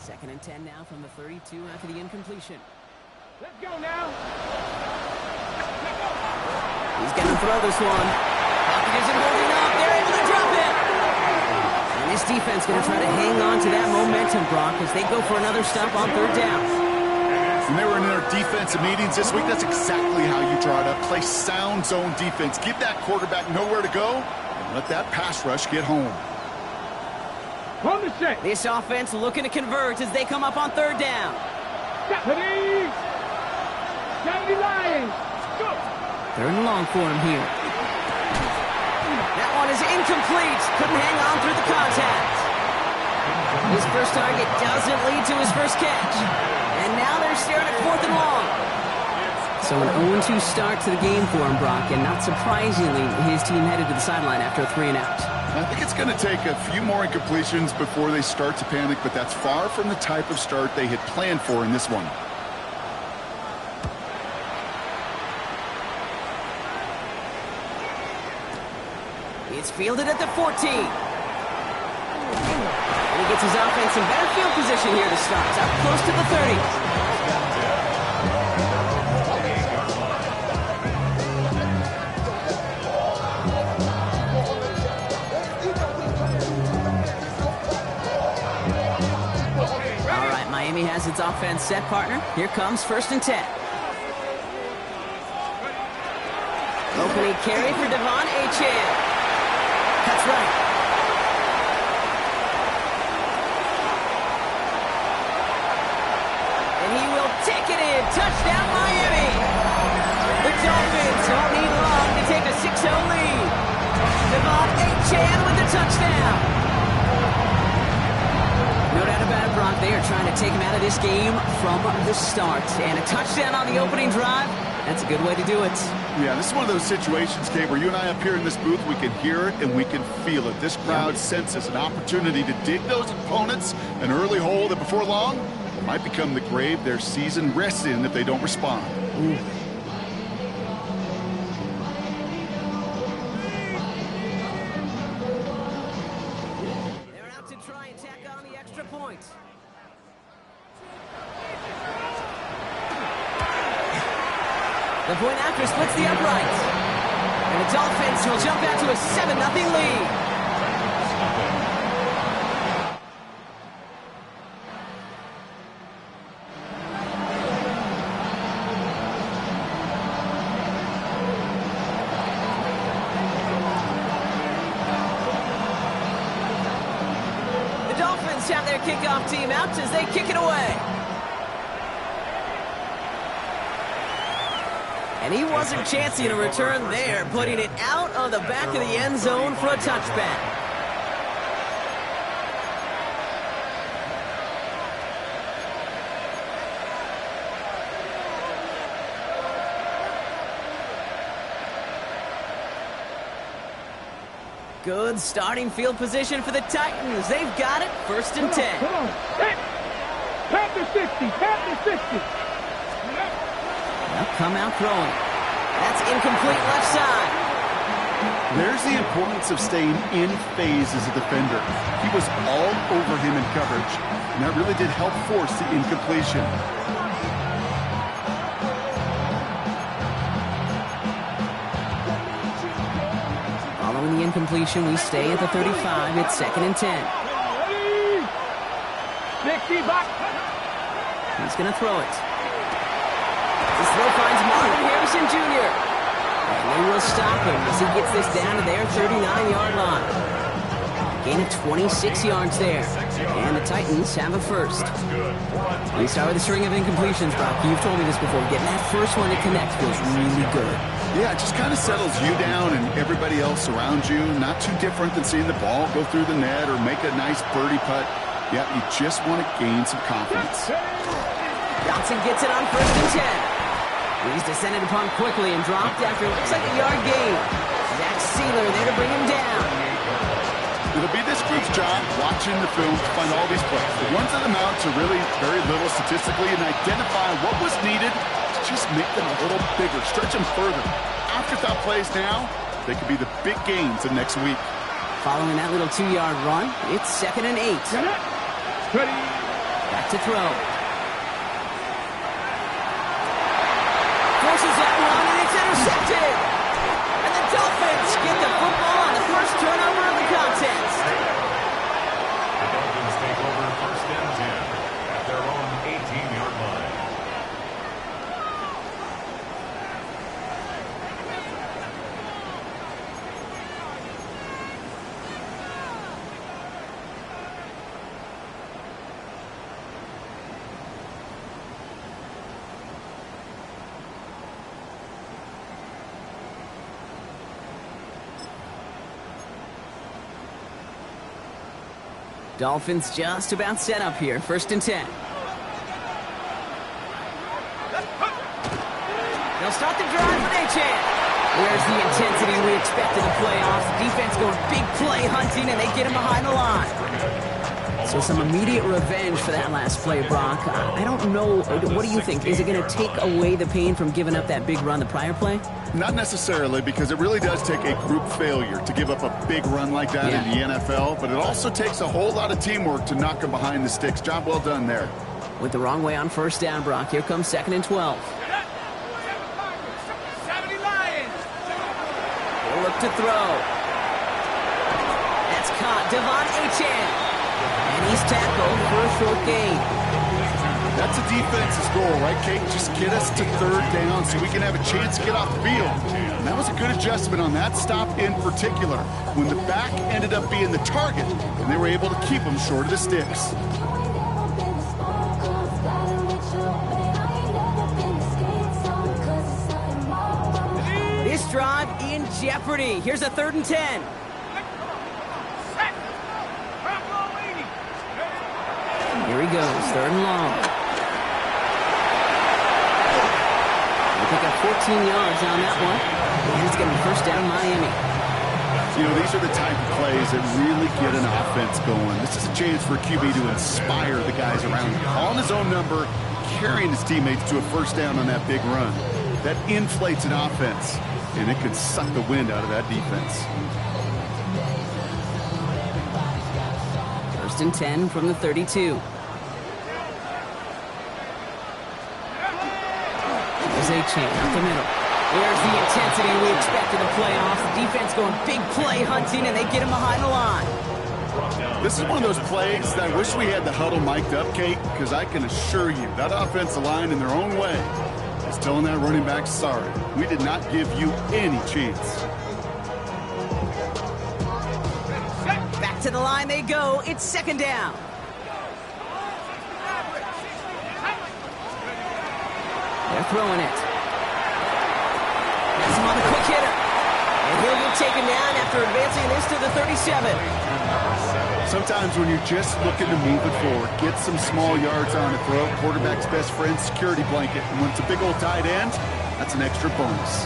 Second and 10 now from the 32 after the incompletion. Let's go now. He's going to throw this one. Pocket isn't holding up. They're able to drop it. And this defense going to try to hang on to that momentum, Brock, as they go for another stop on third down. When they were in their defensive meetings this week, that's exactly how you draw it up. Play sound zone defense. Give that quarterback nowhere to go and let that pass rush get home. This offense looking to convert as they come up on third down. Third and long for him here. That one is incomplete. Couldn't hang on through the contact. His first target doesn't lead to his first catch. And now they're staring at fourth and long. So an 0-2 start to the game for him, Brock, and not surprisingly, his team headed to the sideline after a 3 and out. I think it's going to take a few more incompletions before they start to panic, but that's far from the type of start they had planned for in this one. It's fielded at the 14. And he gets his offense in better field position here to start. It's up close to the 30. Miami has its offense set, partner. Here comes first and 10. Opening carry for Devon Achane. Cuts right. And he will take it in. Touchdown, Miami. The Dolphins don't need long to take a 6-0 lead. Devon Achane with the touchdown. No doubt about it, Brock. They are trying to take him out of this game from the start. And a touchdown on the opening drive, that's a good way to do it. Yeah, this is one of those situations, Kate, where you and I up here in this booth, we can hear it and we can feel it. This crowd senses an opportunity to dig those opponents an early hole that before long might become the grave their season rests in if they don't respond. Ooh. The point after splits the uprights. And the Dolphins will jump out to a 7-0 lead. The Dolphins have their kickoff team out as they kick it away. And he wasn't chancing a return there, putting it out of the back of the end zone for a touchback. Good starting field position for the Titans. They've got it, first and 10. Come on. Panther 60, Panther 60. They'll come out throwing. That's incomplete left side. There's the importance of staying in phase as a defender. He was all over him in coverage, and that really did help force the incompletion. Following the incompletion, we stay at the 35. It's second and 10. 60 back. He's going to throw it. This throw finds Marvin Harrison Jr. And they will stop him as he gets this down to their 39-yard line. Gain of 26 yards there. And the Titans have a first. We start with a string of incompletions, Brock. You've told me this before. Getting that first one to connect feels really good. Yeah, it just kind of settles you down and everybody else around you. Not too different than seeing the ball go through the net or make a nice birdie putt. Yeah, you just want to gain some confidence. Johnson gets it on first and 10. He's descended upon quickly and dropped after it looks like a yard gain. Zach Sealer there to bring him down. It'll be this group's job watching the film to find all these plays. The ones that amount to really very little statistically and identify what was needed to just make them a little bigger, stretch them further. Afterthought plays now, they could be the big gains of next week. Following that little 2-yard run, it's second and 8. Ready. Back to throw. Forces that one, and it's intercepted. And the Dolphins get the football on the first turnover of the contest. The Dolphins take over first and 10 at their own 18-yard line. Dolphins just about set up here. First and 10. They'll start the drive with A-Chan. Where's the intensity we expect in the playoffs? Defense going big play hunting, and they get him behind the line. So some immediate revenge for that last play, Brock. I don't know. What do you think? Is it going to take away the pain from giving up that big run the prior play? Not necessarily, because it really does take a group failure to give up a big run like that in the NFL, but it also takes a whole lot of teamwork to knock them behind the sticks. Job well done there. Went the wrong way on first down, Brock. Here comes second and 12. They'll look to throw. That's caught. Devon A-Chan. And he's tackled for a short gain. That's a defense's goal, right, Kate? Just get us to third down so we can have a chance to get off the field. And that was a good adjustment on that stop in particular, when the back ended up being the target, and they were able to keep them short of the sticks. This drive in jeopardy. Here's a third and 10. Here he goes, third and long. They pick up 14 yards on that one. And it's going to be first down Miami. You know, these are the type of plays that really get an offense going. This is a chance for a QB to inspire the guys around him. Calling his own number, carrying his teammates to a first down on that big run. That inflates an offense, and it could suck the wind out of that defense. First and 10 from the 32. A-Chan up the middle. There's the intensity we expect in the playoffs. The defense going big play hunting, and they get him behind the line. This is one of those plays that I wish we had the huddle mic'd up, Kate, because I can assure you that offensive line in their own way is telling that running back, sorry, we did not give you any chance. Back to the line they go. It's second down. They're throwing it. That's him on the quick hitter. And he'll get taken down after advancing this to the 37. Sometimes when you're just looking to move it forward, get some small yards on a throw, quarterback's best friend, security blanket. And when it's a big old tight end, that's an extra bonus.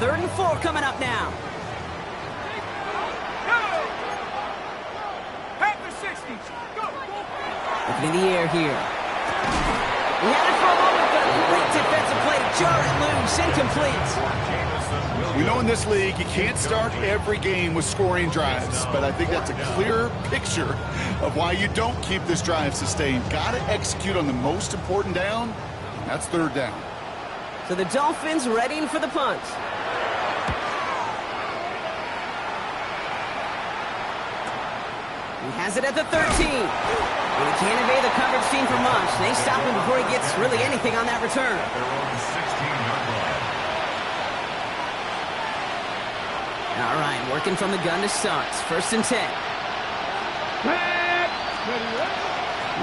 Third and 4 coming up now. Looking in the air here. He had it for a moment, but a great defensive play to jar it loose. Incomplete. We know in this league you can't start every game with scoring drives, but I think that's a clear picture of why you don't keep this drive sustained. Got to execute on the most important down. That's third down. So the Dolphins readying for the punt. He has it at the 13. And he can't evade the coverage team for much. They stop him before he gets really anything on that return. All right, working from the gun to start. First and 10.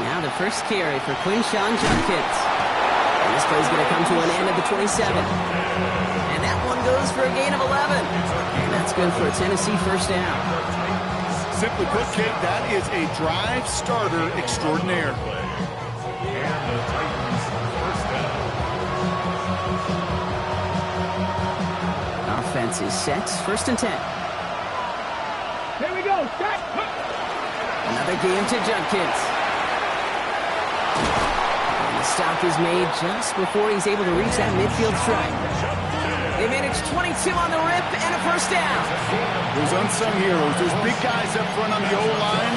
Now the first carry for Quinshawn Judkins. And this play's going to come to an end at the 27. And that one goes for a gain of 11. And that's good for a Tennessee first down. Simply put, Kate, that is a drive starter extraordinaire. Offense is set. First and 10. Here we go. Set. Another game to Judkins. And the stop is made just before he's able to reach that midfield strike. They managed 22 on the rip and a first down. Those unsung heroes, those big guys up front on the O-line,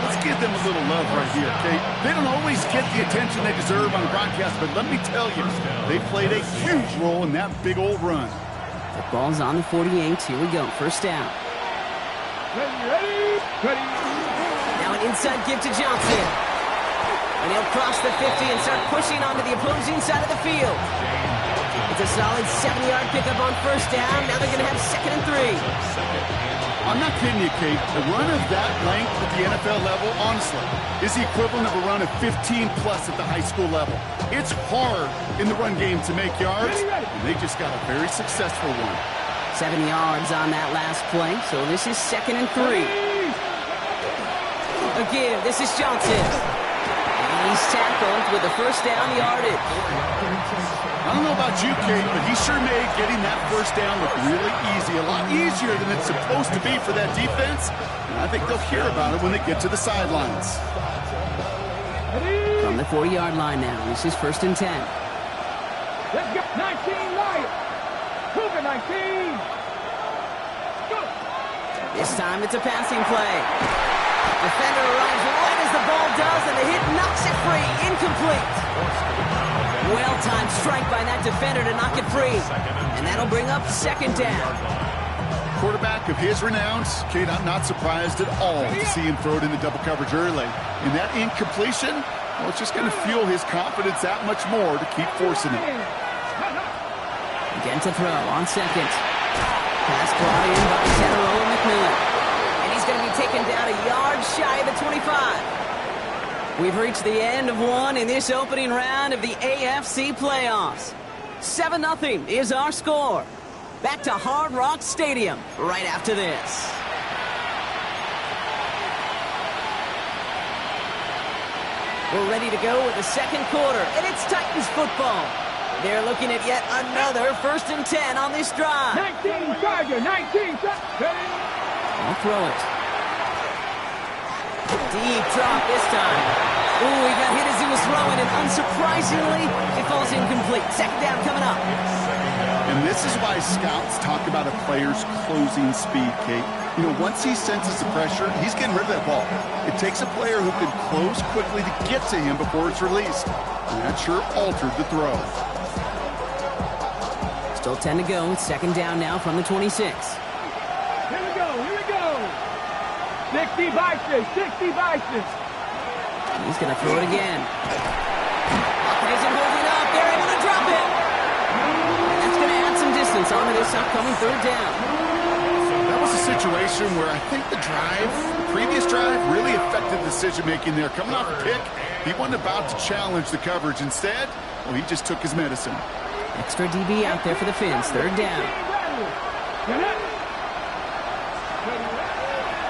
let's give them a little love right here, okay? They don't always get the attention they deserve on the broadcast, but let me tell you, they played a huge role in that big old run. The ball's on the 48. Here we go. First down. Ready. Now an inside give to Johnson. And he'll cross the 50 and start pushing onto the opposing side of the field. It's a solid 7-yard pickup on first down. Now they're going to have 2nd and 3. I'm not kidding you, Kate. A run of that length at the NFL level, honestly, is the equivalent of a run of 15-plus at the high school level. It's hard in the run game to make yards, and they just got a very successful one. 7 yards on that last play, so this is 2nd and 3. Again, this is Johnson. And he's tackled with the first down yardage. I don't know about you, Kate, but he sure made getting that first down look really easy. A lot easier than it's supposed to be for that defense. And I think they'll hear about it when they get to the sidelines. From the 40-yard line now, this is 1st and 10. Let's go. 19 right. Cougar 19. Go. This time it's a passing play. Defender arrives right as the ball does, and the hit knocks it free. Incomplete. Well-timed strike by that defender to knock it free. And that'll bring up 2nd down. Quarterback of his renowns, Kate, I'm not surprised at all to see him throw it into double coverage early. And that incompletion, well, it's just going to fuel his confidence that much more to keep forcing it. Again to throw on 2nd. Pass brought in by General McMillan. And he's going to be taken down a yard shy of the 25. We've reached the end of one in this opening round of the AFC playoffs. 7-0 is our score. Back to Hard Rock Stadium right after this. We're ready to go with the 2nd quarter, and it's Titans football. They're looking at yet another 1st and 10 on this drive. 19 Charger, 19 Charger. I'll throw it. Deep drop this time. Ooh, he got hit as he was throwing, and unsurprisingly, it falls incomplete. 2nd down coming up. And this is why scouts talk about a player's closing speed, Kate. You know, once he senses the pressure, he's getting rid of that ball. It takes a player who can close quickly to get to him before it's released. And that sure altered the throw. Still 10 to go. 2nd down now from the 26. Here we go. 60 Bison, 60 Bison. He's going to throw it again. Pocket isn't holding up. They're able to drop it. And that's going to add some distance onto this upcoming 3rd down. That was a situation where I think the previous drive, really affected decision-making there. Coming off a pick, he wasn't about to challenge the coverage. Instead, well, he just took his medicine. Extra DB out there for the Finns. 3rd down.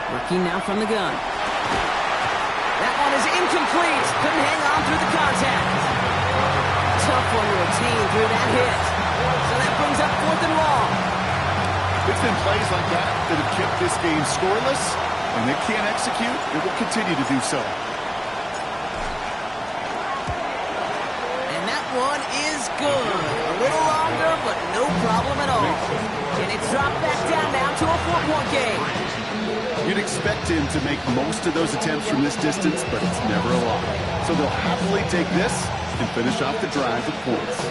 Working now from the gun. That one is incomplete. Couldn't hang on through the contact. Tough one to retain through that hit. So that brings up 4th and long. It's been plays like that that have kept this game scoreless, and they can't execute. It will continue to do so. And that one is good. A little longer, but no problem at all. And it's dropped back down now to a 4-point game. You'd expect him to make most of those attempts from this distance, but it's never a lot. So they'll happily take this and finish off the drive with points.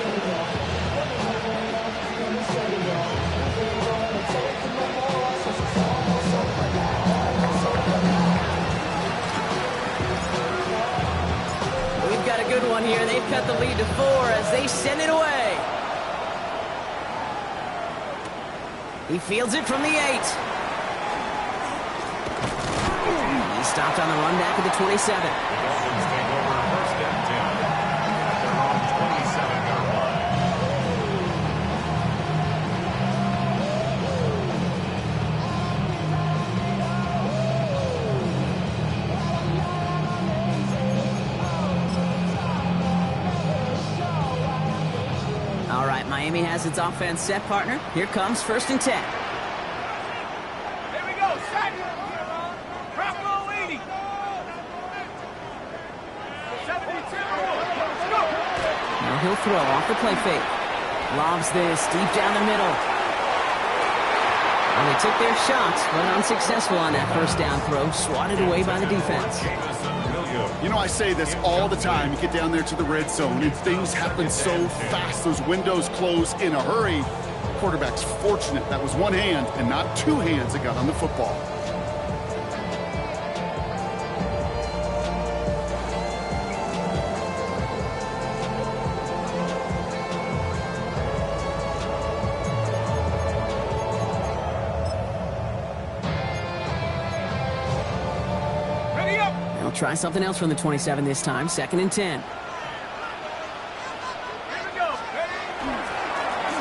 We've got a good one here. They've cut the lead to 4 as they send it away. He fields it from the 8. He stopped on the run back at the 27. The Dolphins take over 1st and 10 at their own 27-yard line. All right, Miami has its offense set, partner. Here comes 1st and 10. Here we go. Set. Bravo 80. 72. Let's go. Now he'll throw off the play fake. Lobs this deep down the middle. They took their shots, but unsuccessful on that first down throw, swatted away by the defense. You know, I say this all the time. You get down there to the red zone, and things happen so fast. Those windows close in a hurry. Quarterback's fortunate that was one hand and not two hands that got on the football. They'll try something else from the 27 this time, 2nd and 10.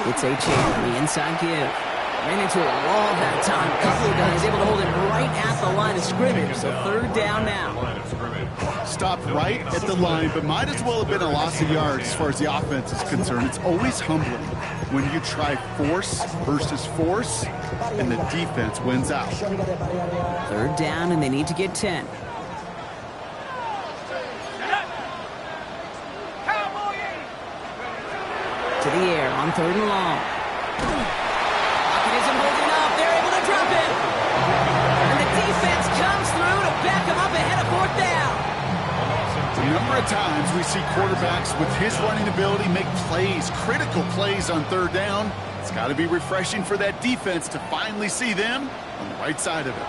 It's a chance on the inside give. Ran into a wall that time. A couple of guys able to hold it right at the line of scrimmage. So 3rd down now. Stopped right at the line, but might as well have been a loss of yards as far as the offense is concerned. It's always humbling when you try force versus force, and the defense wins out. 3rd down, and they need to get 10. To the air on 3rd and long. Pocket isn't holding up. They're able to drop it. And the defense comes through to back them up ahead of 4th down. A number of times we see quarterbacks with his running ability make plays, critical plays on 3rd down. It's got to be refreshing for that defense to finally see them on the right side of it.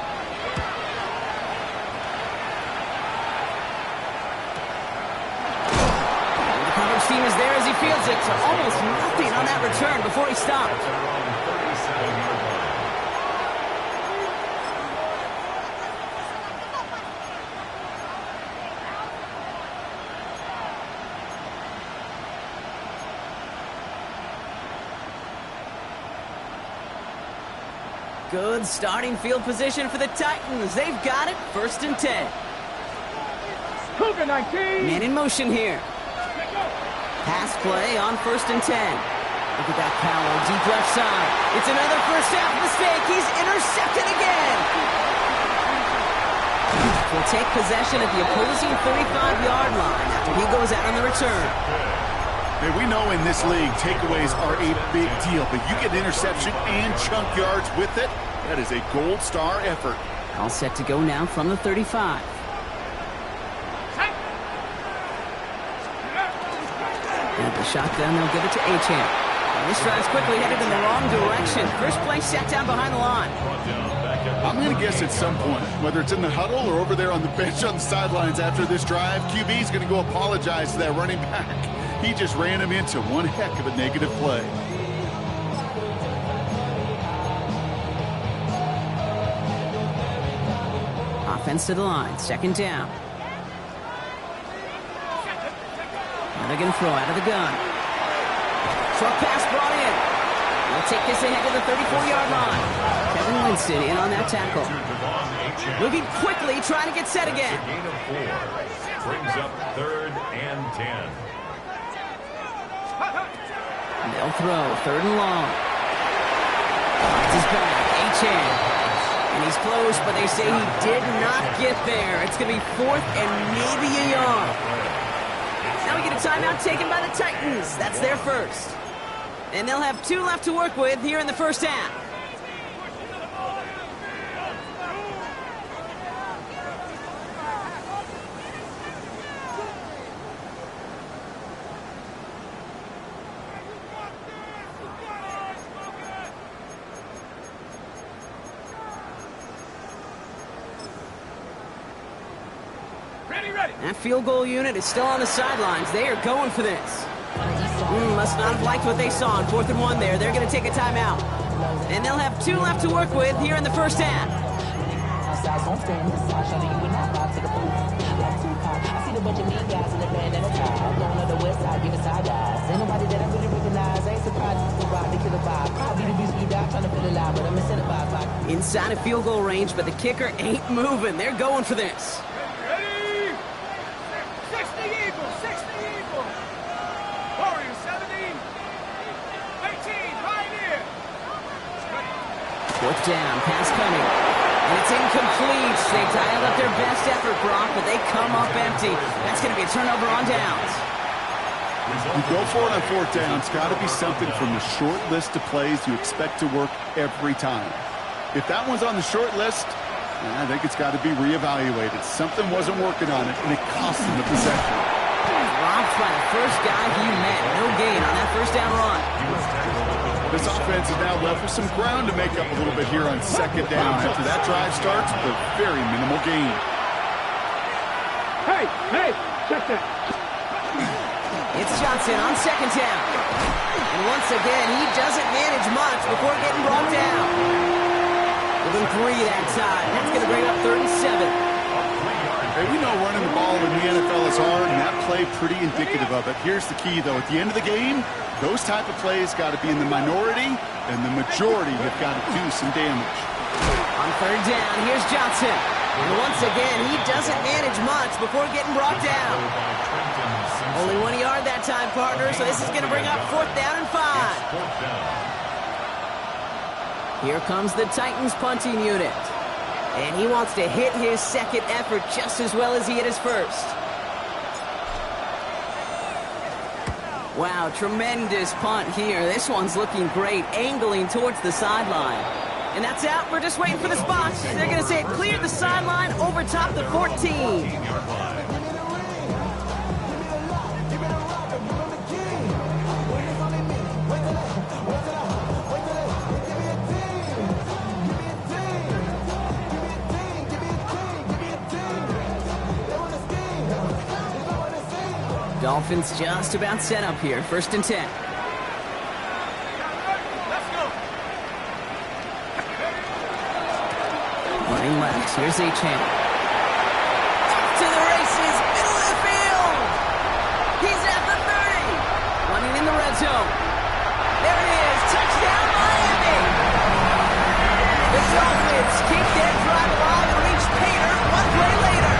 Team is there as he fields it, so almost nothing on that return before he stopped. Good starting field position for the Titans. They've got it, 1st and 10. Cougar 19. Man in motion here. Pass play on 1st and 10. Look at that power, deep left side. It's another first half mistake. He's intercepted again. Will take possession at the opposing 35-yard line after he goes out on the return. Hey, we know in this league, takeaways are a big deal, but you get interception and chunk yards with it. That is a gold star effort. All set to go now from the 35. At the shotgun, they'll give it to Achane. And this drive's quickly headed in the wrong direction. First play set down behind the line. I'm going to guess at some point, whether it's in the huddle or over there on the bench on the sidelines after this drive, QB's going to go apologize to that running back. He just ran him into one heck of a negative play. Offense to the line, 2nd down. They're going to throw out of the gun. Short pass brought in. They'll take this ahead to the 34-yard line. Kevin Winston in on that tackle. Moving quickly, trying to get set again. Gain of 4. Brings up 3rd and 10. They'll throw 3rd and long. It's his back, Achane. And he's close, but they say he did not get there. It's going to be 4th and maybe a yard. Now we get a timeout taken by the Titans. That's their first. And they'll have 2 left to work with here in the first half. That field goal unit is still on the sidelines. They are going for this. Must not have liked what they saw on 4th and 1 there. They're going to take a timeout. And they'll have 2 left to work with here in the first half. Inside of field goal range, but the kicker ain't moving. They're going for this. Ready? 60 Eagles, 60 Eagles. Warriors 17. 18, Pioneer. 4th down, pass coming. And it's incomplete. They dialed up their best effort, Brock, but they come up empty. That's going to be a turnover on downs. You go for it on 4th down. It's got to be something from the short list of plays you expect to work every time. If that one's on the short list, I think it's got to be reevaluated. Something wasn't working on it, and it cost him the possession. Dropped by the first guy he met. No gain on that first down run. This offense is now left with some ground to make up a little bit here on second down after that drive starts with a very minimal gain. Hey, check that. It's Johnson on second down. And once again, he doesn't manage much before getting brought down. Give him 3 that time. That's going to bring up 3rd and 7. Hey, we know running the ball in the NFL is hard, and that play pretty indicative of it. Here's the key, though. At the end of the game, those type of plays got to be in the minority, and the majority have got to do some damage. On 3rd down, here's Johnson. And once again, he doesn't manage much before getting brought down. Only 1 yard that time, partner, so this is going to bring up 4th down and 5. Here comes the Titans punting unit. And he wants to hit his second effort just as well as he hit his first. Wow, tremendous punt here. This one's looking great, angling towards the sideline. And that's out. We're just waiting for the spot. They're going to say it cleared the sideline over top the 14. Dolphins just about set up here. 1st and 10. Running left. Here's Achane. To the races. Middle of the field. He's at the 30. Running in the red zone. There it is. Touchdown, Miami. The Dolphins keep their drive alive and reach Pater 1 play later.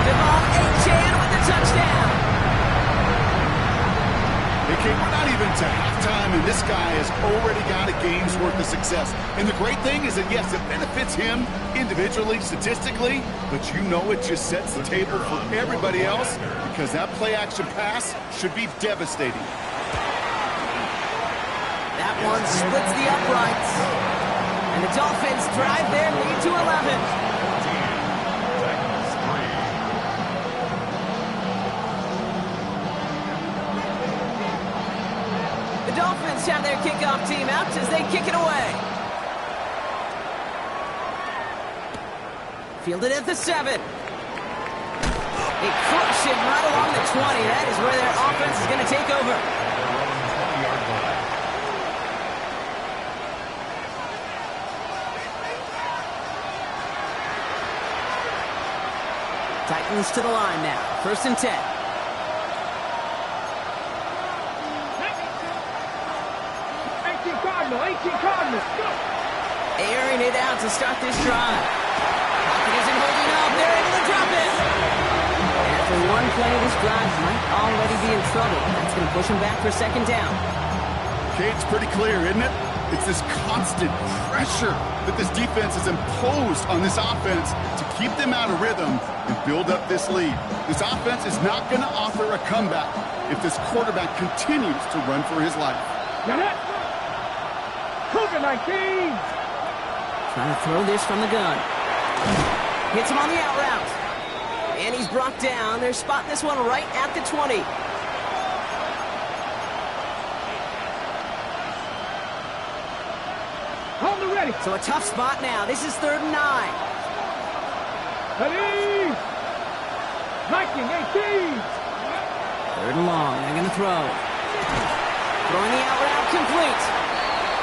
Devon Achane with the touchdown. Okay, we're not even to halftime, and this guy has already got a game's worth of success. And the great thing is that, yes, it benefits him individually, statistically, but you know it just sets the table for everybody else because that play-action pass should be devastating. That one splits the uprights. And the Dolphins drive their lead to 11. Dolphins have their kickoff team out as they kick it away. Fielded at the 7. They crush it right along the 20. That is where their offense is going to take over. Titans to the line now. 1st and 10. Airing it out to start this drive. Pocket isn't holding up. They're able to drop it. After one play, this drive might already be in trouble. That's going to push him back for 2nd down. Okay, it's pretty clear, isn't it? It's this constant pressure that this defense has imposed on this offense to keep them out of rhythm and build up this lead. This offense is not going to offer a comeback if this quarterback continues to run for his life. Got it. COVID-19. Trying to throw this from the gun. Hits him on the out route. And he's brought down. They're spotting this one right at the 20. Hold it ready. So a tough spot now. This is 3rd and 9. Ready. Viking 18. 3rd and long. They're going to throw. Throwing the out route complete.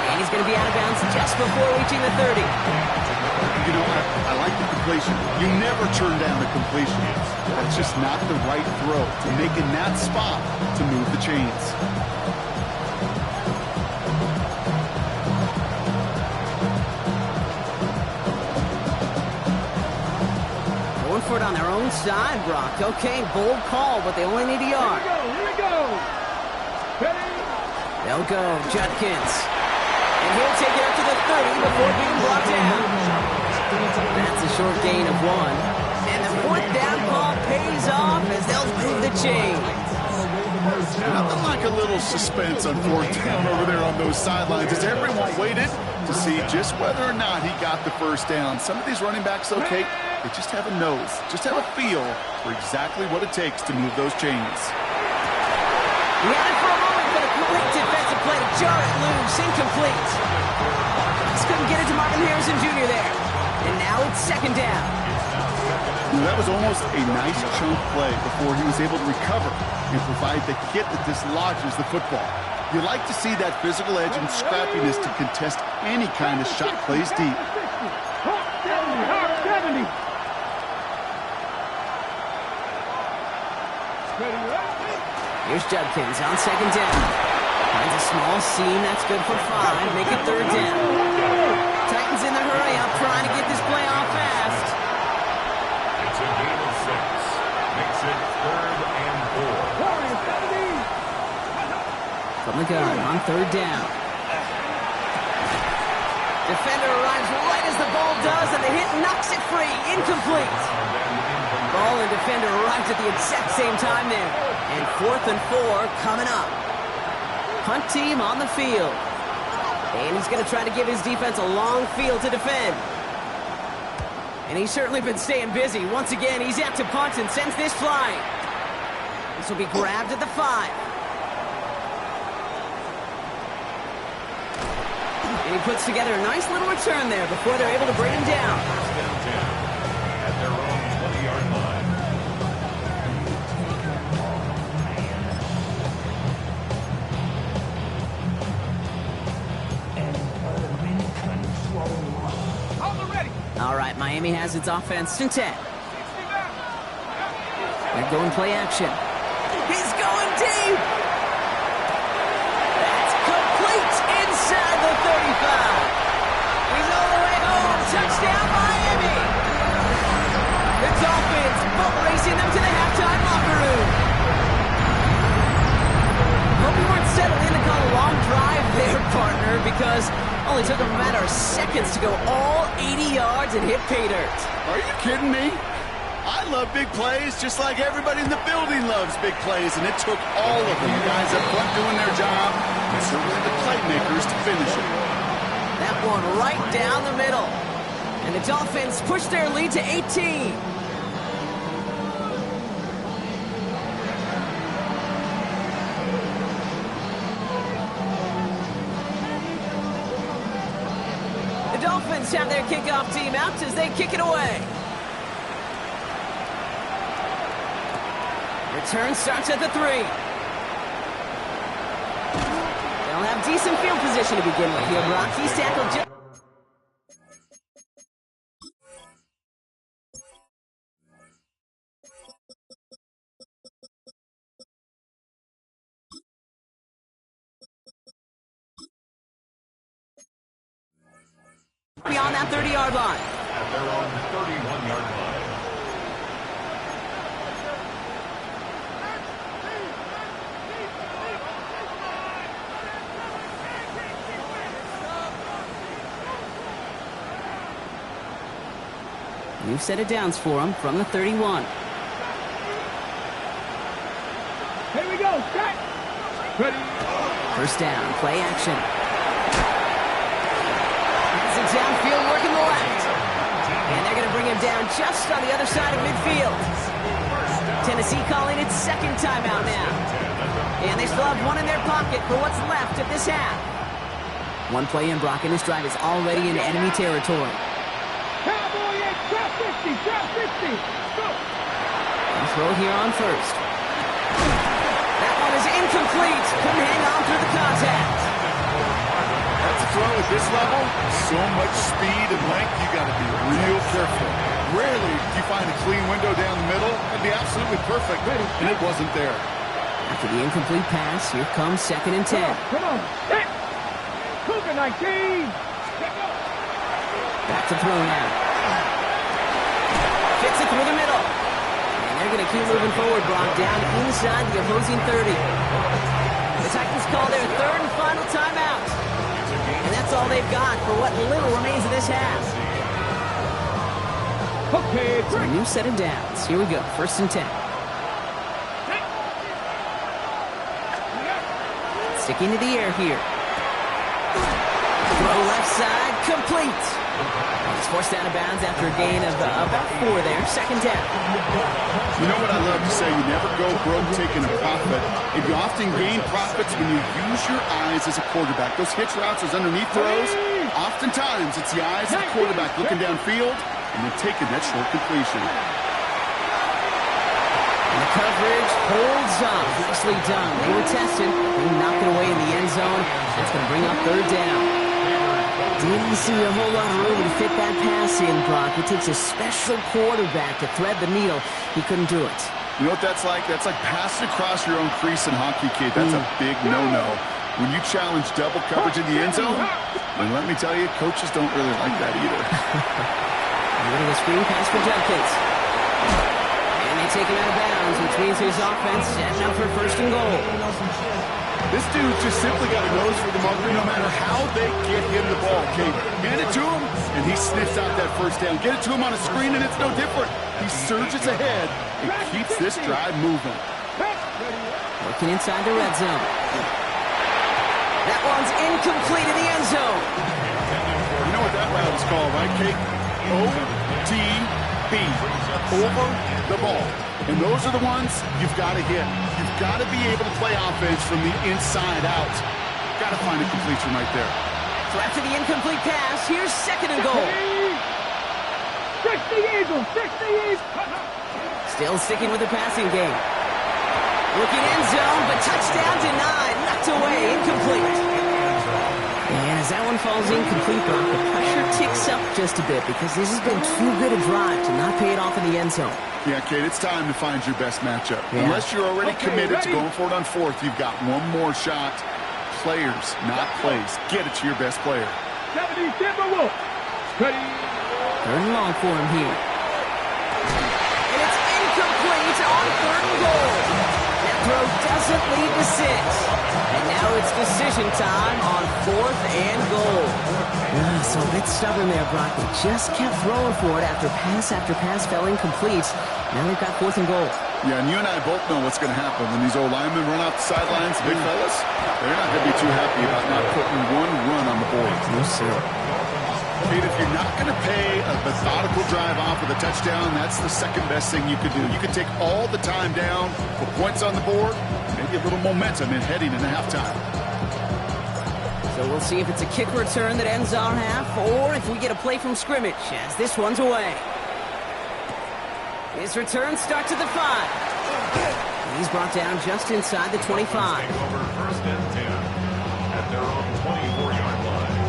And he's going to be out of bounds just before reaching the 30. You know, I like the completion. You never turn down a completion. That's just not the right throw to make in that spot to move the chains. Going for it on their own side, Brock. Okay, bold call, but they only need a yard. Here we go. Ready. They'll go, Judkins. And he'll take it up to the 30 before being brought down. That's a short gain of 1. And the 4th down call pays off as they'll move the chains. Nothing like a little suspense on fourth down over there on those sidelines as everyone waited to see just whether or not he got the first down. Some of these running backs, okay, they just have a nose, just have a feel for exactly what it takes to move those chains. He had it for a moment, but a great defensive play to jar it loose, incomplete. Just couldn't get it to Marvin Harrison Jr. there. And now it's second down. That was almost a nice chunk play before he was able to recover and provide the hit that dislodges the football. You like to see that physical edge and scrappiness to contest any kind of shot plays deep. Hawk 70. Here's Judkins on second down. Finds a small seam. That's good for 5. Make it third down. Titans in the hurry up, trying to get this play off fast. It's a gain of 6. Makes it 3rd and 4. From the gun on third down. Defender arrives right as the ball does, and the hit knocks it free. Incomplete. Ball and defender arrives at the exact same time there. And 4th and 4 coming up. Punt team on the field. And he's going to try to give his defense a long field to defend. And he's certainly been staying busy. Once again, he's out to punt and sends this flying. This will be grabbed at the 5. And he puts together a nice little return there before they're able to bring him down. First down 10 at their own 20-yard line. All right, Miami has its offense in 10. They're going play action. He's going deep. That's complete inside the 35. He's all the way home. Touchdown, Miami. The Dolphins boat racing them to the halftime locker room. Hope you weren't settled in to call a long drive there, partner, because only took them a matter of seconds to go all 80 yards and hit pay dirt. Are you kidding me? I love big plays just like everybody in the building loves big plays, and it took all of them, guys up front doing their job, and certainly the playmakers to finish it. That one right down the middle. And the Dolphins push their lead to 18. The Dolphins have their kickoff team out as they kick it away. Return starts at the 3. They'll have decent field position to begin with here, Brock. He's tackled just... beyond that 30-yard line. At their own 31-yard line. New set of downs for him from the 31. Here we go, set. Ready. First down, play action. It's a downfield working the left. And they're going to bring him down just on the other side of midfield. Tennessee calling its second timeout now. And they still have one in their pocket for what's left of this half. One play in, Brock, and this drive is already in enemy territory. Cowboy X, drop 50, drop 50. Go. And throw here on first. That one is incomplete. Couldn't hang on through the contact. That's a throw at this level. So much speed and length, you got to be real careful. Rarely do you find a clean window down the middle. It'd be absolutely perfect, and it wasn't there. After the incomplete pass, here comes 2nd and 10. Come on, hit. Cougar 19. Back to throw now. Fits it through the middle. And they're going to keep moving forward, Brock, down inside the opposing 30. The Titans call their third and final timeout. And that's all they've got for what little remains of this half. Okay, So a new set of downs. Here we go, 1st and 10. Sticking to the air here. Throw left side, complete. He's forced out of bounds after a gain of about 4 there. Second down. You know what I love to say? You never go broke taking a profit. And you often gain profits when you use your eyes as a quarterback. Those hitch routes, those underneath throws, oftentimes it's the eyes of the quarterback looking downfield and then taking that short completion. And the coverage holds up. Nicely done. They were tested. They knocked it away in the end zone. That's going to bring up third down. Didn't see a whole lot of room to fit that pass in, Brock. It takes a special quarterback to thread the needle. He couldn't do it. You know what that's like? That's like passing across your own crease in hockey, kid. That's a big no-no. When you challenge double coverage in the end zone, and let me tell you, coaches don't really like that either. Getting a screen pass for Judkins. And they take him out of bounds, which means his offense setting up for first and goal. This dude just simply got a nose for the marker no matter how they get him the ball. Okay, hand it to him, and he sniffs out that first down. Get it to him on a screen, and it's no different. He surges ahead and keeps this drive moving. Working inside the red zone. That one's incomplete in the end zone. You know what that route is called, right, Kate? OTB. Over the ball. And those are the ones you've got to hit. You've got to be able to play offense from the inside out. Got to find a completion right there. So after the incomplete pass, here's second and goal. 60 Eagles, 60 Eagles. Still sticking with the passing game. Looking end zone, but touchdown denied. Knocked away, incomplete. And as that one falls incomplete, Brock, the pressure ticks up just a bit because this has been too good a drive to not pay it off in the end zone. Yeah, Kate, it's time to find your best matchup. Yeah. Unless you're already committed to going for it on fourth, you've got one more shot. Players, not plays. Get it to your best player. 70 Timberwolves. Third and long for him here. And it's incomplete on third and goal. That throw doesn't lead to 6. And now it's decision time on fourth and goal. So a bit stubborn there, Brock. They just kept throwing for it after pass fell incomplete. Now they've got fourth and goal. Yeah, and you and I both know what's going to happen. When these old linemen run off the sidelines, big fellas, they're not going to be too happy about not putting one run on the board. No, sir. Kate, if you're not going to pay a methodical drive off with a touchdown, that's the second best thing you could do. You could take all the time down, put points on the board, maybe a little momentum in heading into halftime. So we'll see if it's a kick return that ends our half, or if we get a play from scrimmage, as this one's away. His return starts at the 5. He's brought down just inside the 25. Over first and 10 at their own 24-yard line.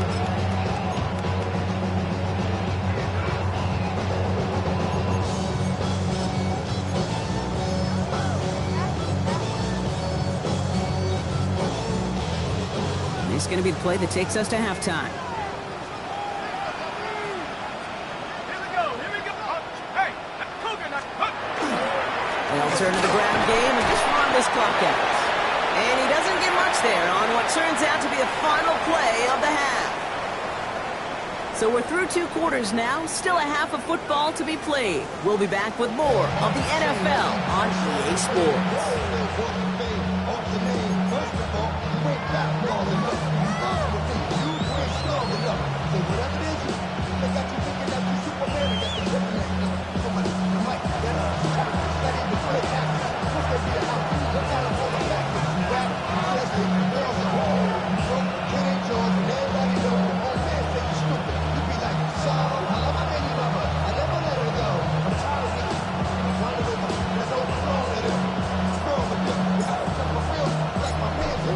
This is going to be the play that takes us to halftime. They'll turn to the ground game and just run this clock out. And he doesn't get much there on what turns out to be the final play of the half. So we're through 2 quarters now, still a half of football to be played. We'll be back with more of the NFL on EA Sports.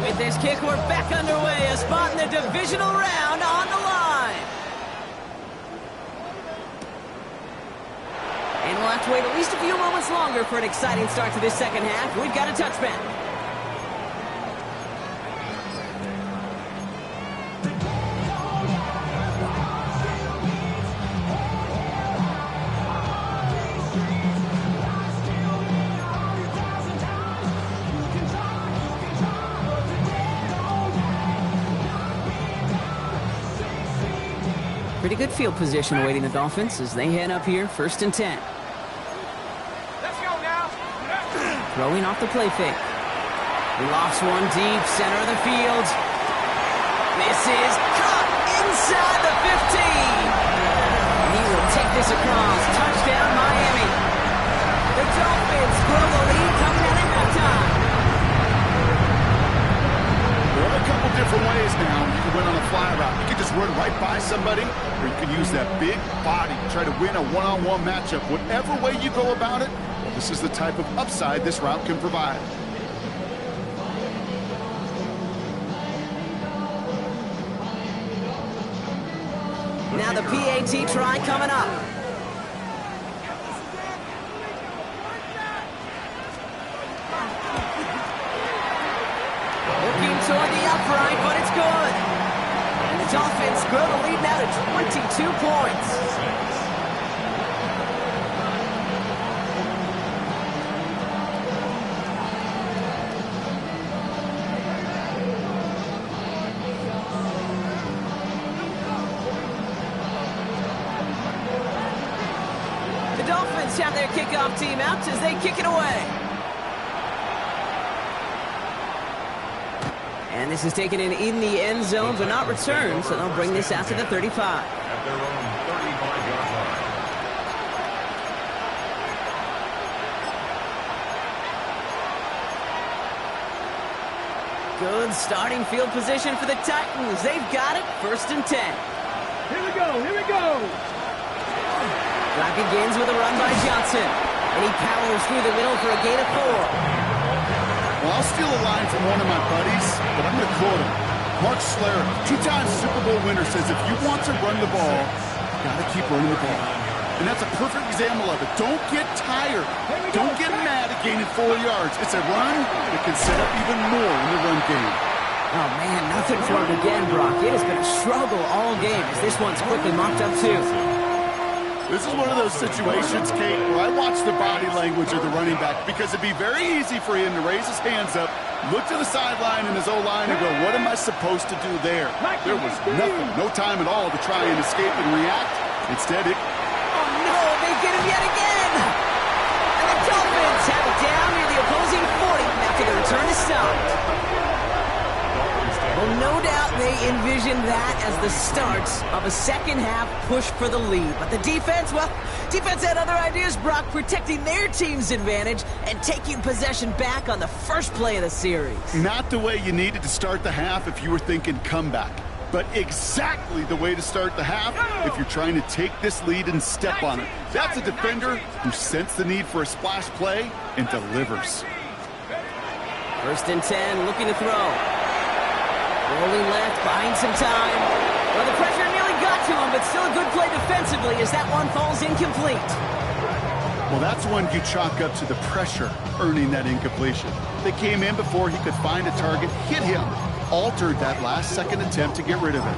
With this kick, we're back underway. A spot in the divisional round on the line. And we'll have to wait at least a few moments longer for an exciting start to this second half. We've got a touchback. Pretty good field position awaiting the Dolphins as they head up here, first and 10. Let's go now. Throwing off the play fake. He lofts one deep, center of the field. This is caught inside the 15. He will take this across. Touchdown, Miami. The Dolphins grow the lead coming out at halftime. There are a couple different ways now you can win on a fly route. You can just run right by somebody, or you can use that big body to try to win a one-on-one matchup. Whatever way you go about it, well, this is the type of upside this route can provide. Now the PAT try coming up. Looking toward the upright, but it's good. And the Dolphins grow the lead now to 22 points. The Dolphins have their kickoff team out as they kick it away. And this is taken in the end zone, but not returned, so they'll bring this out to the 35. At their own 35-yard line. Good starting field position for the Titans. They've got it, 1st and 10. Here we go, here we go. Clock begins with a run by Johnson. And he powers through the middle for a gain of 4. Well, I'll steal a line from one of my buddies, but I'm going to quote him. Mark Schlereth, 2-time Super Bowl winner, says if you want to run the ball, you got to keep running the ball. And that's a perfect example of it. Don't get tired. Don't get mad at gaining 4 yards. It's a run that can set up even more in the run game. Oh, man, nothing for him again, Brock. It has been a struggle all game as this one's quickly mopped up, too. This is one of those situations, Kate, where I watch the body language of the running back because it'd be very easy for him to raise his hands up, look to the sideline and his O-line and go, what am I supposed to do there? There was nothing, no time at all to try and escape and react. Instead, Oh, no, they get him yet again! And the Dolphins have it down near the opposing 40 after the return is stopped. Well, no doubt they envisioned that as the start of a second-half push for the lead. But the defense, well, defense had other ideas, Brock, protecting their team's advantage and taking possession back on the first play of the series. not the way you needed to start the half if you were thinking comeback, but exactly the way to start the half if you're trying to take this lead and step on it. That's a defender who sensed the need for a splash play and delivers. 1st and 10, looking to throw. Rolling left, buying some time. Well, the pressure nearly got to him, but still a good play defensively as that one falls incomplete. Well, that's one you chalk up to the pressure earning that incompletion. They came in before he could find a target, hit him, altered that last-second attempt to get rid of it.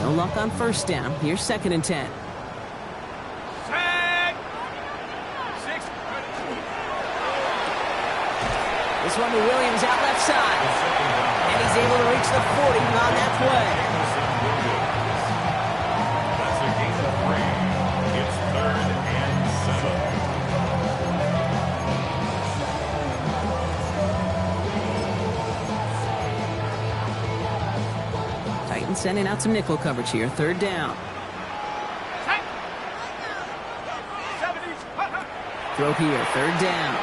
No luck on 1st down. Here's 2nd and 10. This one to Williams out left side. And he's able to reach the 40 on that play. That's a gain of 3. It's 3rd and 7. Titans sending out some nickel coverage here. 3rd down. Throw here. 3rd down.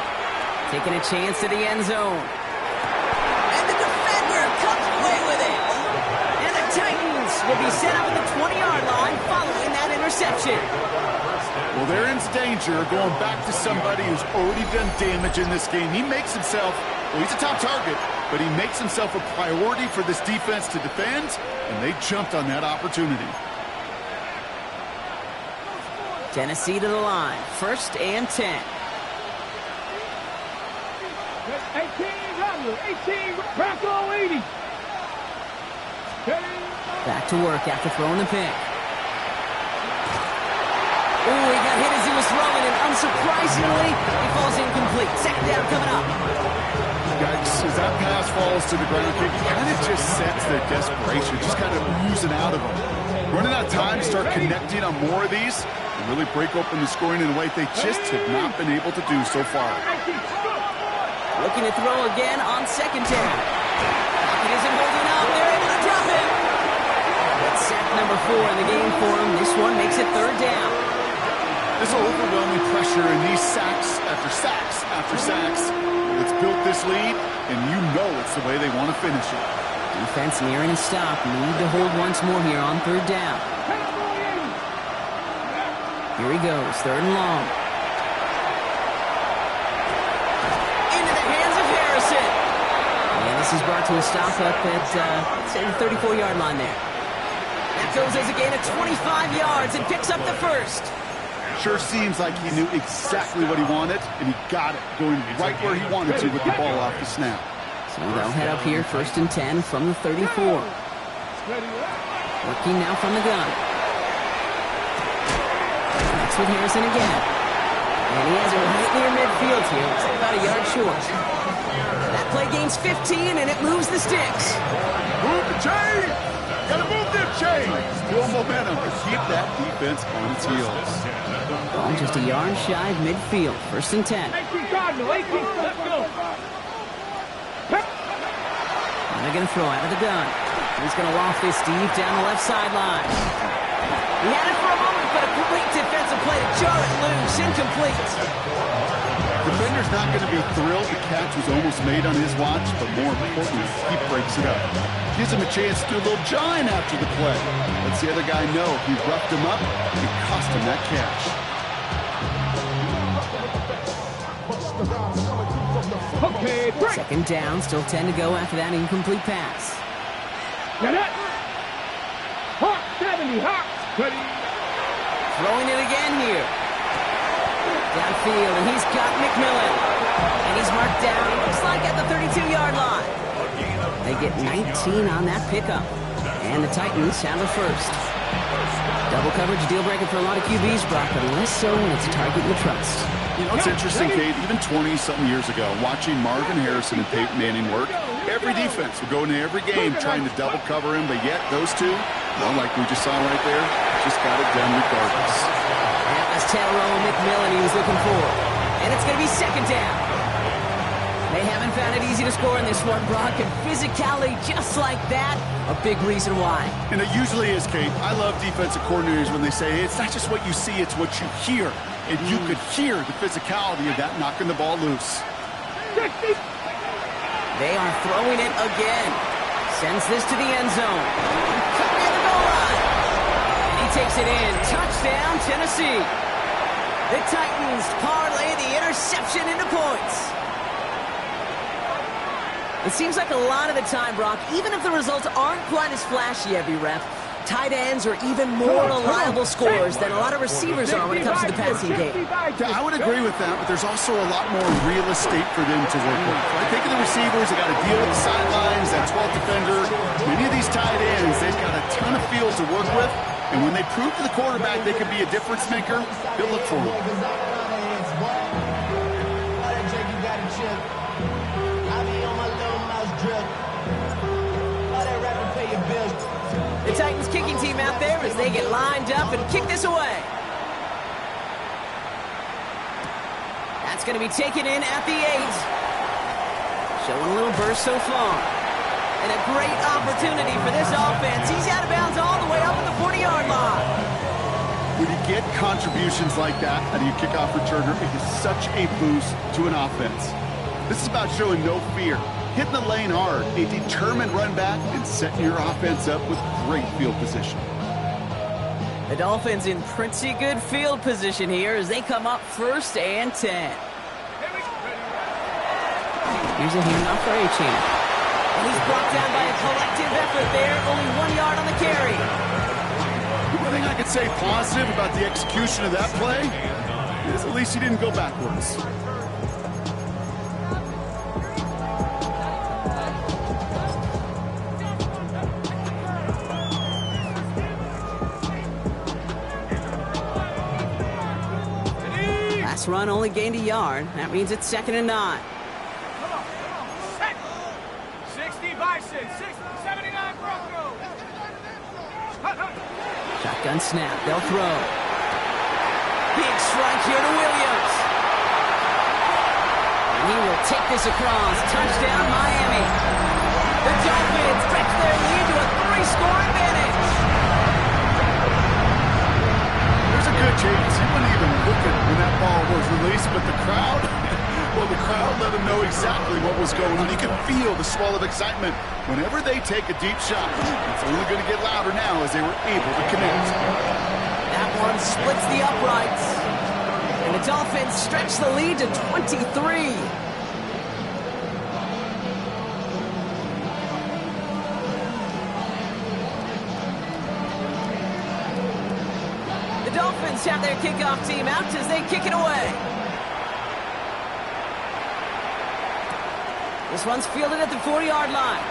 Taking a chance to the end zone. And the defender comes away with it. And the Titans will be set up at the 20-yard line following that interception. Well, they're in danger of going back to somebody who's already done damage in this game. He makes himself, well, he's a top target, but he makes himself a priority for this defense to defend, and they jumped on that opportunity. Tennessee to the line. 1st and 10. 18, Romelu, 18, Bronco, 80. Back to work after throwing the pick. Oh, he got hit as he was throwing, and unsurprisingly, he falls incomplete. 2nd down coming up. Guys, as that pass falls to the ground, you kind of just sense their desperation, just kind of oozing out of them. Running out of time to start connecting on more of these, and really break open the scoring in a way they just have not been able to do so far. Looking to throw again on second down. Pocket isn't holding up. They're able to drop it. That's sack number 4 in the game for him. This one makes it third down. This overwhelming pressure and these sacks after sacks after sacks. It's built this lead, and you know it's the way they want to finish it. Defense nearing a stop. Need to hold once more here on third down. Here he goes, third and long. Into the hands of Harrison. And this is brought to a stop up at, let's say, the 34-yard line there. That goes as a gain of 25 yards and picks up the first. Sure seems like he knew exactly what he wanted, and he got it, going right where he wanted to with the ball off the snap. So they'll head up here, first and 10 from the 34. Working now from the gun. Next with Harrison again. And he has it right near midfield here. Looks like about a yard short. That play gains 15, and it moves the sticks. Move the chain! Gotta move them chains! Build momentum to keep that defense on its heels. Ball just a yard shy of midfield. First and 10. 18 Cardinal, 18, let's go. And they're going to throw out of the gun. He's going to loft this deep down the left sideline. He had it for a moment, but a great defensive play to jar it loose. Incomplete. Defender's not going to be thrilled the catch was almost made on his watch, but more importantly, he breaks it up. Gives him a chance to do a little jawing after the play. Lets the other guy know he roughed him up and cost him that catch. Okay, break. Second down, still 10 to go after that incomplete pass. Now that. Hawk 70, Hawk. Ready. Throwing it again here. Downfield, and he's got McMillan. And he's marked down, it looks like at the 32-yard line. They get 19 on that pickup. And the Titans have the first. Double coverage, deal breaker for a lot of QBs, Brock, but less so when it's a target you trust. You know, it's interesting, Kate, even 20-something years ago, watching Marvin Harrison and Peyton Manning work, every defense would go into every game trying to double cover him, but yet those two, well, like we just saw right there, just got it done regardless. That was Tyrone McMillan he was looking for. And it's going to be second down. They haven't found it easy to score in this one, Brock, and physicality just like that, a big reason why. And it usually is, Kate. I love defensive coordinators when they say, it's not just what you see, it's what you hear. And you could hear the physicality of that knocking the ball loose. They are throwing it again. Sends this to the end zone. Cut near the goal line. And he takes it in. Touchdown, Tennessee. The Titans parlay the interception into points. It seems like a lot of the time, Brock, even if the results aren't quite as flashy every rep, tight ends are even more reliable scorers than a lot of receivers are when it comes to the passing game. Yeah, I would agree with that, but there's also a lot more real estate for them to work with. Right? Think of the receivers, they got to deal with the sidelines, that 12th defender. Many of these tight ends, they've got a ton of field to work with, and when they prove to the quarterback they can be a difference maker, they'll look for them. The Titans kicking team out there as they get lined up and kick this away. That's going to be taken in at the 8. Showing a little burst so far. And a great opportunity for this offense. He's out of bounds all the way up at the 40-yard line. When you get contributions like that out of your kickoff returner, it is such a boost to an offense. This is about showing no fear. Hitting the lane hard, a determined run back, and setting your offense up with great field position. The Dolphins in pretty good field position here as they come up first and 10. Here's a handoff for A-Chain. And he's brought down by a collective effort there, only 1 yard on the carry. One thing I could say positive about the execution of that play is at least he didn't go backwards. Run only gained a yard. That means it's 2nd and 9. 60 by 6, 79 Broncos. Shotgun snap. They'll throw. Big strike here to Williams. And he will take this across. Touchdown, Miami. The Dolphins stretch their lead to a 3-score advantage. There's a good chance he wasn't even looking when that ball was released, but the crowd, well, the crowd let him know exactly what was going on. You can feel the swell of excitement. Whenever they take a deep shot, it's only going to get louder now as they were able to connect. That one splits the uprights. And the Dolphins stretch the lead to 23. The Dolphins have their kickoff team out as they kick it away. This one's fielded at the 40-yard line.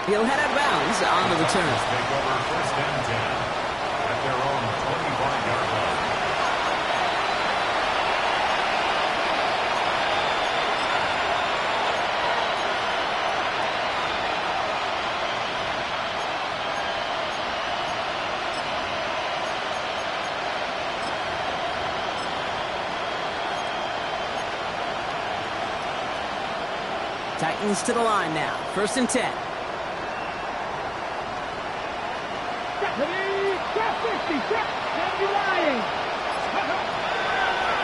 He'll head out of bounds on the return. Take over first and 10 at their own 25-yard line. Titans to the line now. First and 10.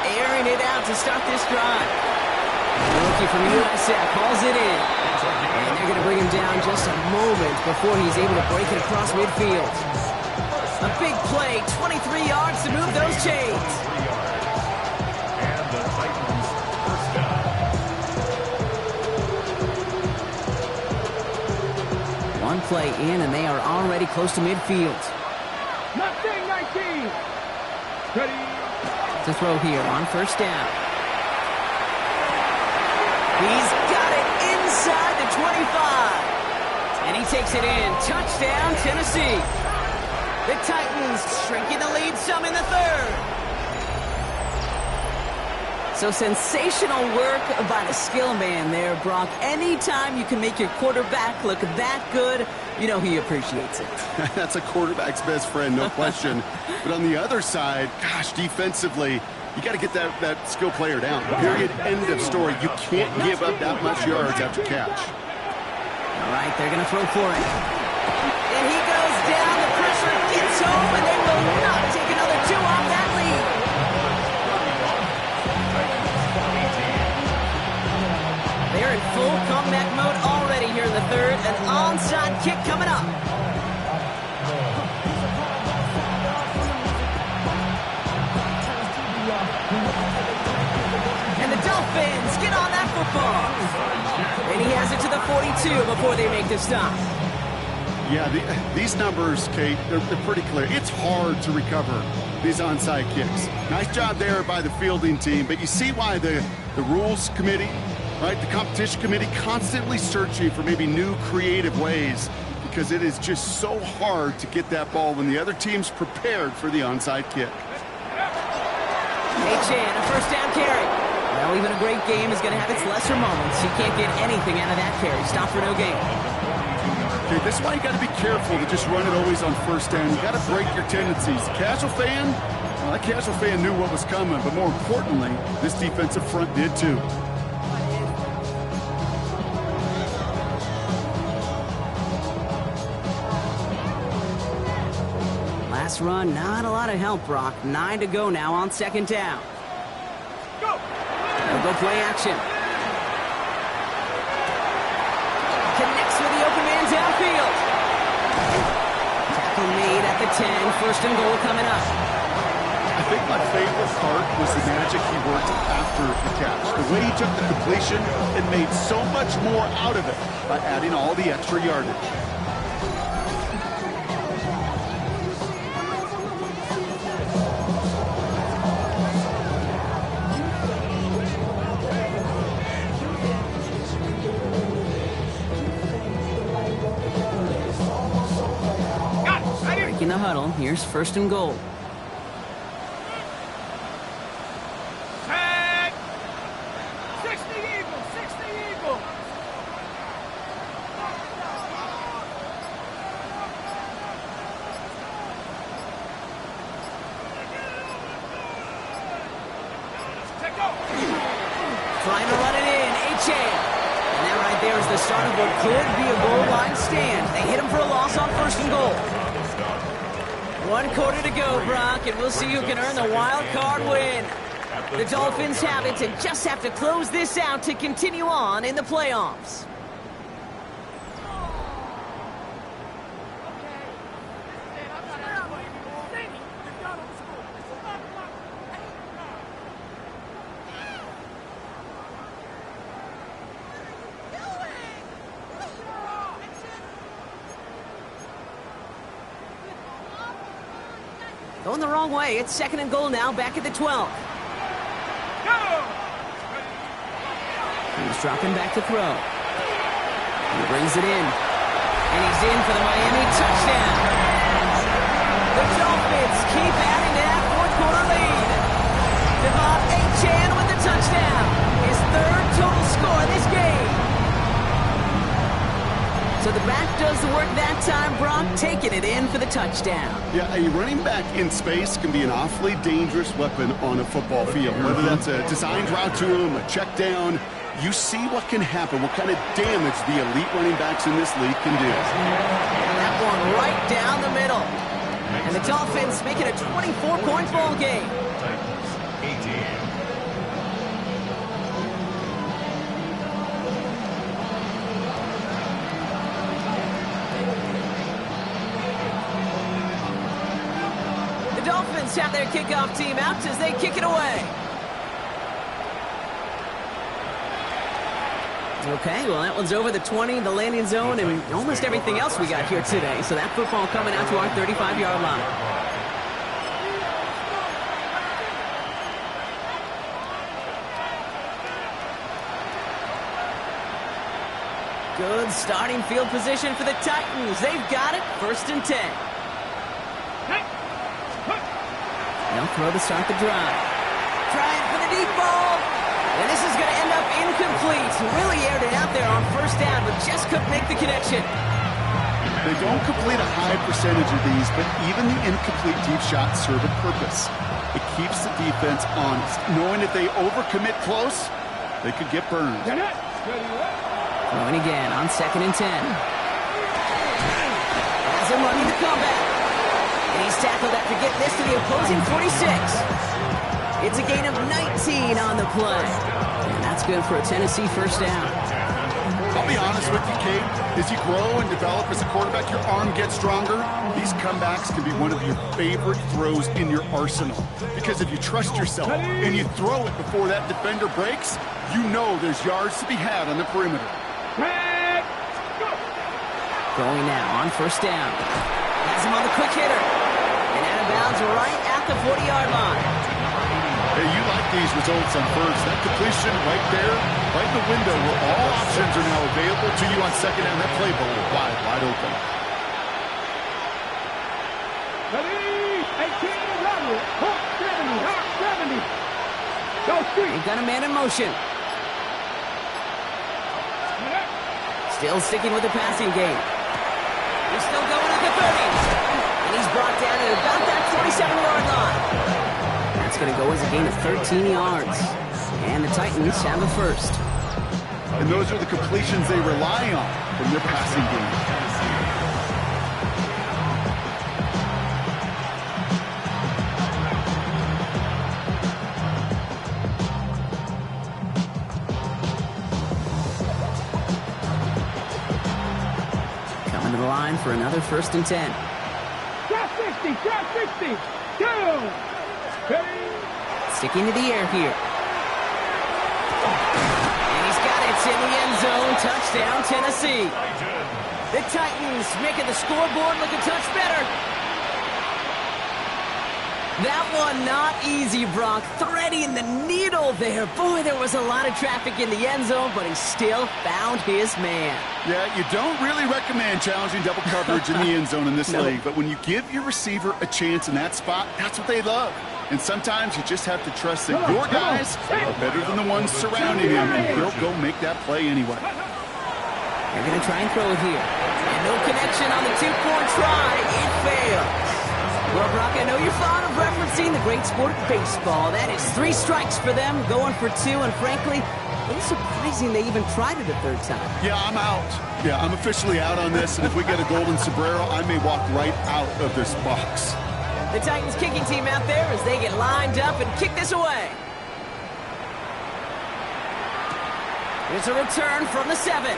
Airing it out to start this drive. The rookie from USF calls it in. And they're going to bring him down just a moment before he's able to break it across midfield. A big play, 23 yards to move those chains. And the Titans first down. One play in, and they are already close to midfield. Mustang 19. Ready. To throw here on first down. He's got it inside the 25. And he takes it in. Touchdown, Tennessee. The Titans shrinking the lead some in the third. So sensational work by the skill man there, Brock. Anytime you can make your quarterback look that good, you know he appreciates it. That's a quarterback's best friend, no question. But on the other side, gosh, defensively, you got to get that skill player down. Period. End of story. You can't give up that much yards after catch. All right, they're going to throw for it. And he goes down. The pressure gets home, and they will not take another 2 off that lead. They're in full comeback mode already here in the third. An onside kick coming up. And the Dolphins get on that football. And he has it to the 42 before they make the stop. Yeah, these numbers, Kate, they're pretty clear. It's hard to recover these onside kicks. Nice job there by the fielding team, but you see why the rules committee, right, the competition committee constantly searching for maybe new creative ways, because it is just so hard to get that ball when the other team's prepared for the onside kick. H.N., a first down carry. Well, even a great game is going to have its lesser moments. You can't get anything out of that carry. Stop for no gain. Okay, this is why you got to be careful to just run it always on first down. You got to break your tendencies. Casual fan, well, that casual fan knew what was coming, but more importantly, this defensive front did too. Last run, not a lot of help, Brock. 9 to go now on second down. They'll go play action. Connects with the open man downfield. Tackle made at the 10. First and goal coming up. I think my favorite part was the magic he worked after the catch. The way he took the completion and made so much more out of it by adding all the extra yardage. In the huddle, here's first and goal. Tag! 60 Eagles! 60 Eagles! trying to run it in. Achane. And that right there is the start of what could be a goal line stand. They hit him for a loss on 1st and goal. 1 quarter to go, Brock, and we'll see who can earn the wild card win. The Dolphins have it and just have to close this out to continue on in the playoffs. Going the wrong way. It's 2nd and goal now, back at the 12. He's dropping back to throw. He brings it in. And he's in for the Miami touchdown. The Dolphins keep adding to that 4th quarter lead. Devon Achane with the touchdown. His 3rd total score this game. So the back does the work that time. Brock taking it in for the touchdown. Yeah, a running back in space can be an awfully dangerous weapon on a football field. Whether that's a designed route to him, a check down, you see what can happen, what kind of damage the elite running backs in this league can do. That one right down the middle. And the Dolphins make it a 24-point ball game. Titans, 18. The Dolphins have their kickoff team out as they kick it away. Okay, well, that one's over the 20, the landing zone, and almost everything else we got here today. So that football coming out to our 35-yard line. Good starting field position for the Titans. They've got it, 1st and 10. They'll throw to start the drive. Trying for the deep ball. And this is going to end up incomplete. Really aired it out there on 1st down, but just couldn't make the connection. They don't complete a high percentage of these, but even the incomplete deep shots serve a purpose. It keeps the defense honest, knowing if they overcommit close, they could get burned. Throwing again on 2nd and 10. Has him running the comeback. And he's tackled after getting this to the opposing 46. It's a gain of 19 on the play. And that's good for a Tennessee 1st down. I'll be honest with you, Kate. As you grow and develop as a quarterback, your arm gets stronger. These comebacks can be one of your favorite throws in your arsenal. Because if you trust yourself and you throw it before that defender breaks, you know there's yards to be had on the perimeter. Going now on 1st down. Has him on the quick hitter. And out of bounds right at the 40-yard line. Hey, you like these results on 1st. That completion right there, right in the window where all options are now available to you on 2nd down. That play ball wide open. Ready, 18, run it. 70. Go street. They've got a man in motion. Still sticking with the passing game. He's still going at the 30. And he's brought down at about that 47-yard line. That's going to go as a gain of 13 yards. And the Titans have a 1st. And those are the completions they rely on from their passing game. Coming to the line for another 1st and 10. Drop 60. Go. Sticking to the air here. And he's got it. It's in the end zone. Touchdown, Tennessee. The Titans making the scoreboard look a touch better. That one not easy, Brock. Threading the needle there. Boy, there was a lot of traffic in the end zone, but he still found his man. Yeah, you don't really recommend challenging double coverage in the end zone in this league, but when you give your receiver a chance in that spot, that's what they love. And sometimes you just have to trust that your guys are better than the ones surrounding him, and he'll go make that play anyway. They're going to try and throw it here. And no connection on the 2-point try. It fails. Well, Brock, I know you're fond of referencing the great sport of baseball. That is 3 strikes for them, going for 2, and frankly, A little surprising they even tried it a third time. Yeah, I'm out. Yeah, I'm officially out on this, and if we get a golden sombrero, I may walk right out of this box. The Titans kicking team out there as they get lined up and kick this away. Here's a return from the 7.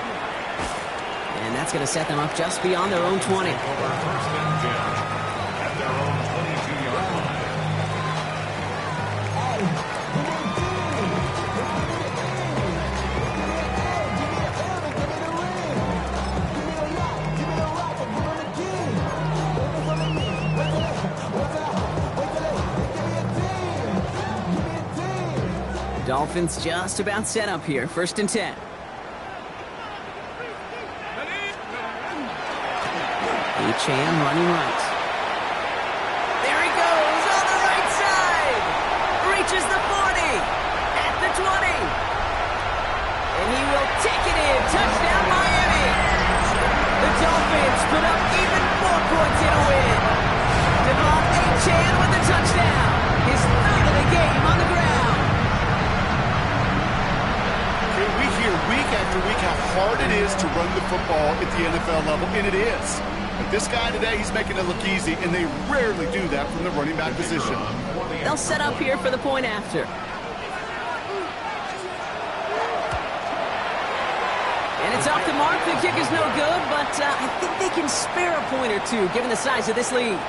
And that's going to set them up just beyond their own 20. Over first and 10 at their own 22-yard line. Dolphins just about set up here. First and 10. Chan running right. There he goes on the right side. Reaches the 40. At the 20. And he will take it in. Touchdown Miami. The Dolphins put up even more points in a win. Devon Chan with the touchdown. His third of the game on the ground. We hear week after week how hard it is to run the football at the NFL level, and it is. But this guy today, he's making it look easy, and they rarely do that from the running back position. They'll set up here for the point after. And it's off the mark. The kick is no good, but I think they can spare a point or two, given the size of this lead.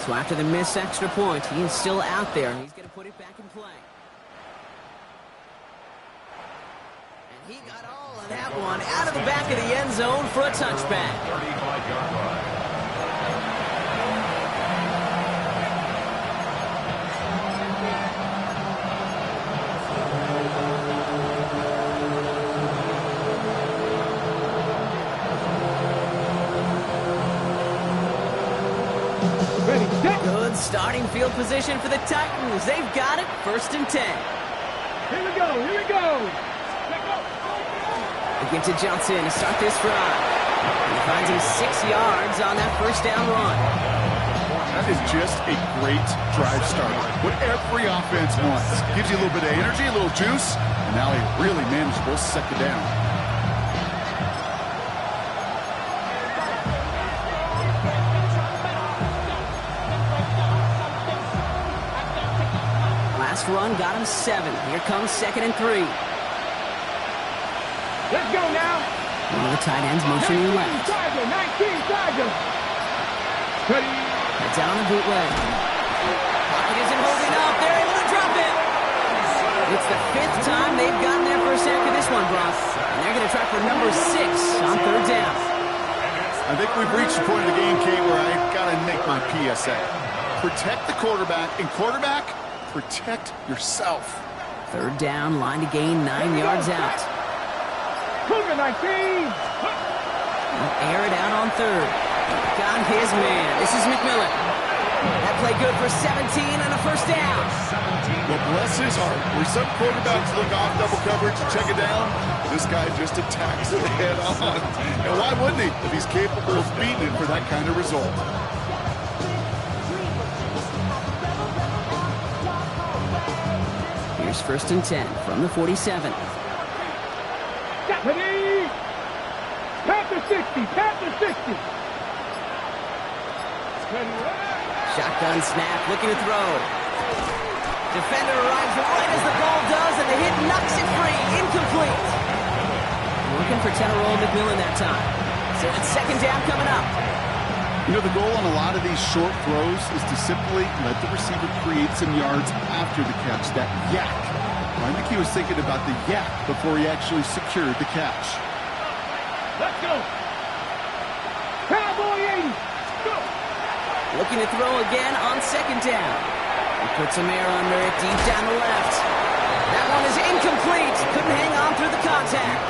So after the missed extra point, he is still out there, and he's going to put it back in play. And he got all of that one out of the back of the end zone for a touchback. 35-yard line. Good starting field position for the Titans. They've got it. First and 10. Here we go. Here we go. They give to Johnson to start this drive. He finds him 6 yards on that first down run. That is just a great drive starter. What every offense wants. Gives you a little bit of energy, a little juice, and now a really manageable second down. Run got him 7. Here comes 2nd and 3. Let's go now. One of the tight ends motioning left. 19, Tiger. Ready. It's out on the bootleg. Pocket isn't holding up. They're able to drop it. It's the 5th time they've gotten their first sack of this one, Brock. And they're going to try for number 6 on 3rd down. I think we've reached the point of the game, Kate, where I've got to make my PSA. Protect the quarterback, and quarterback, protect yourself. 3rd down, line to gain 9 yards out. Cougar 19. He'll air it out on 3rd. Got his man. This is McMillan. That play good for 17 and a first down. Well, bless his heart. Where some quarterbacks look off double coverage and check it down, this guy just attacks it head on. And why wouldn't he if he's capable of beating it for that kind of result? Here's 1st and 10 from the 47. Ready. Panther 60. Panther 60. Shotgun snap, looking to throw. Defender arrives right as the ball does, and the hit knocks it free. Incomplete. Looking for Teneroll McMillan that time. So it's 2nd down coming up. You know, the goal on a lot of these short throws is to simply let the receiver create some yards after the catch, that yak. I think he was thinking about the yak before he actually secured the catch. Let's go. Cowboy 80. Go. Looking to throw again on 2nd down. He puts some air under it deep down the left. That one is incomplete. Couldn't hang on through the contact.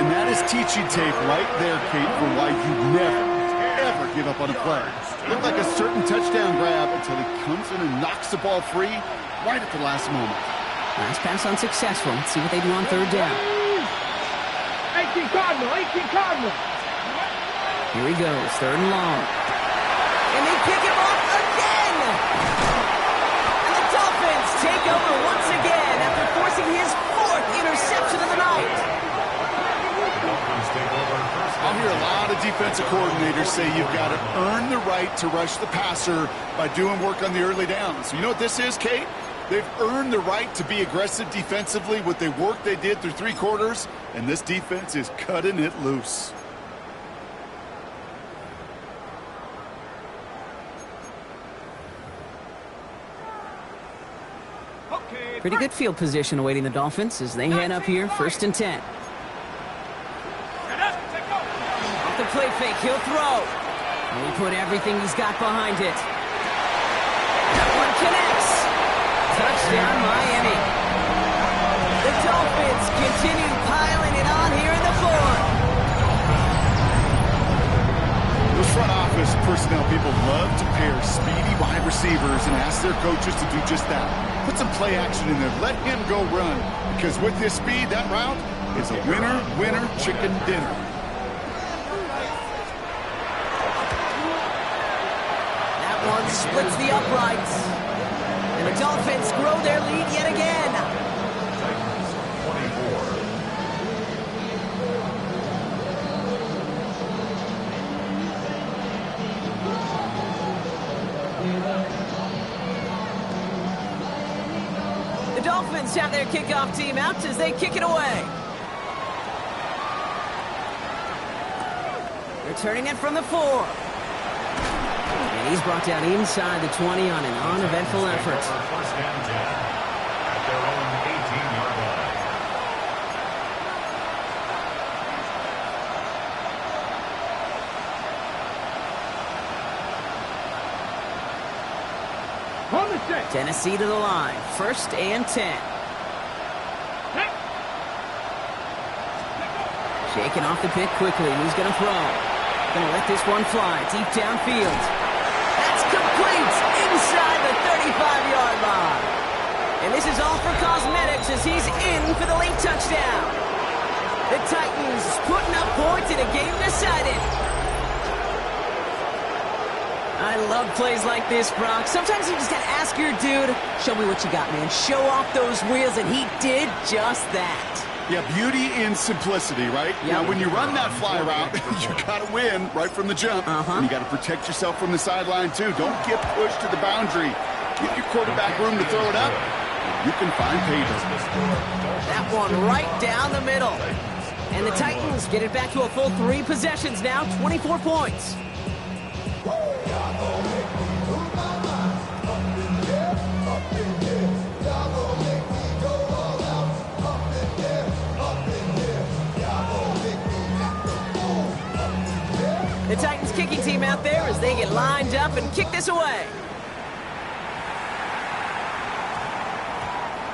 And that is teaching tape right there, Kate, for why you never give up on a play. Looked like a certain touchdown grab until he comes in and knocks the ball free right at the last moment. Last pass unsuccessful. Let's see what they do on third down. 18 Cardinal, 18 Cardinal. Here he goes, third and long. And they kick him off again! And the Dolphins take over once again after forcing his fourth interception of the night. I'll hear a lot of defensive coordinators say you've got to earn the right to rush the passer by doing work on the early downs. You know what this is, Kate? They've earned the right to be aggressive defensively with the work they did through 3 quarters, and this defense is cutting it loose. Pretty good field position awaiting the Dolphins as they head up here, 1st and 10. Off the play fake, he'll throw. And he put everything he's got behind it. That one connects. Touchdown, Miami. The Dolphins continue piling it on here in the 4th. Those front office personnel people love to pair speedy wide receivers and ask their coaches to do just that. Put some play action in there. Let him go run. Because with his speed, that route is a winner, winner, chicken dinner. That one splits the uprights. And the Dolphins grow their lead yet again. The Dolphins have their kickoff team out as they kick it away. Returning it from the 4. And he's brought down inside the 20 on an uneventful effort. First and 10 at their own 18-yard line. On the set. Tennessee to the line, 1st and 10. Shaking off the pick quickly. Who's going to throw? Going to let this one fly deep downfield. That's complete inside the 35-yard line. And this is all for cosmetics as he's in for the late touchdown. The Titans putting up points in a game decided. I love plays like this, Brock. Sometimes you just got to ask your dude, show me what you got, man. Show off those wheels, and he did just that. Yeah, beauty in simplicity, right? Yep. Now, when you run that fly route, you got to win right from the jump. And you got to protect yourself from the sideline, too. Don't get pushed to the boundary. Give your quarterback room to throw it up. You can find paydirt. That one right down the middle. And the Titans get it back to a full 3 possessions now, 24 points. The Titans kicking team out there as they get lined up and kick this away.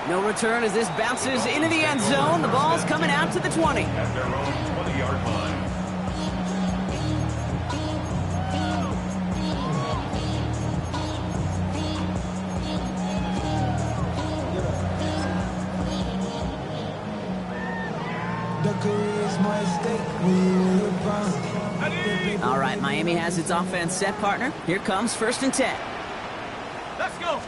No return as this bounces into the end zone. The ball's coming out to the 20. At their own 20-yard line. All right, Miami has its offense set, partner. Here comes 1st and 10. Let's go.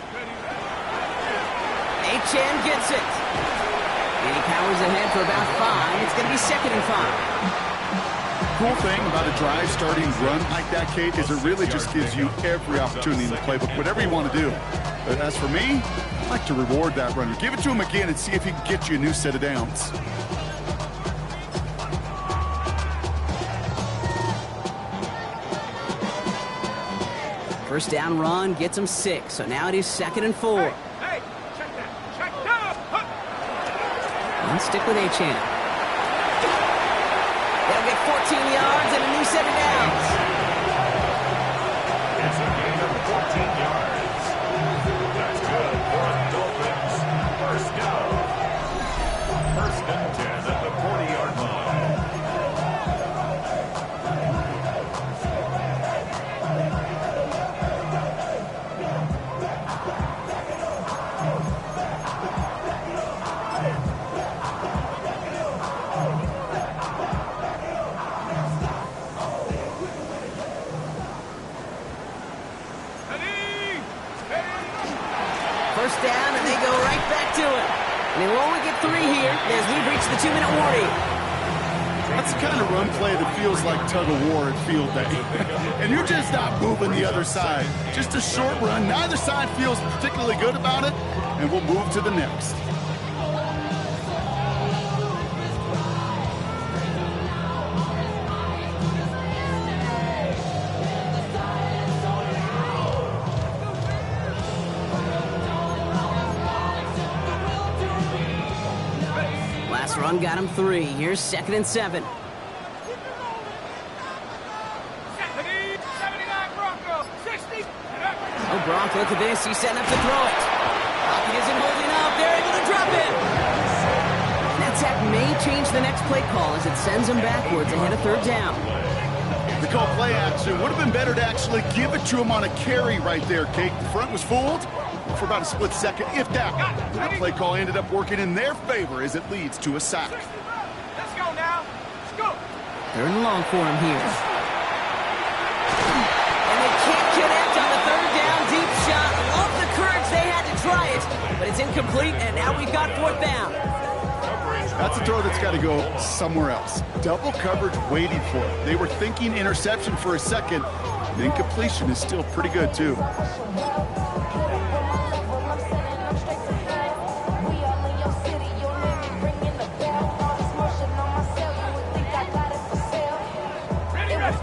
Achan gets it. And he powers ahead for about 5. It's going to be 2nd and 5. Cool thing about a drive starting run like that, Kate, is it really just gives you every opportunity in the playbook, whatever you want to do. But as for me, I like to reward that runner. Give it to him again and see if he can get you a new set of downs. First down run gets him 6, so now it is 2nd and 4. Hey, check that. Check that. And stick with Achan. They'll get 14 yards and a new set of downs. It's a gain of 14 yards. That's good for the Dolphins. First down. 1st and 10 at the 40-yard line. first down, and they go right back to it. And they will only get 3 here as we've reached the 2-minute warning. That's the kind of run play that feels like tug-of-war at field day. And you're just not moving the other side. Just a short run. Neither side feels particularly good about it, and we'll move to the next. Run got him 3. Here's 2nd and 7. 79 Bronco, 60. Oh, Gronk, look at this. He's setting up to throw it. Pocket isn't holding up. They're able to drop it. And that sack may change the next play call as it sends him backwards ahead of 3rd down. The call play action would have been better to actually give it to him on a carry right there, Kate. The front was fooled for about a split second, if that. That play call ended up working in their favor as it leads to a sack. Let's go now. Let's go. 3rd and long for him here. And they can't connect on the 3rd down deep shot. Love the courage they had to try it, but it's incomplete, and now we've got 4th down. That's a throw that's got to go somewhere else. Double coverage waiting for it. They were thinking interception for a second. The incompletion is still pretty good, too.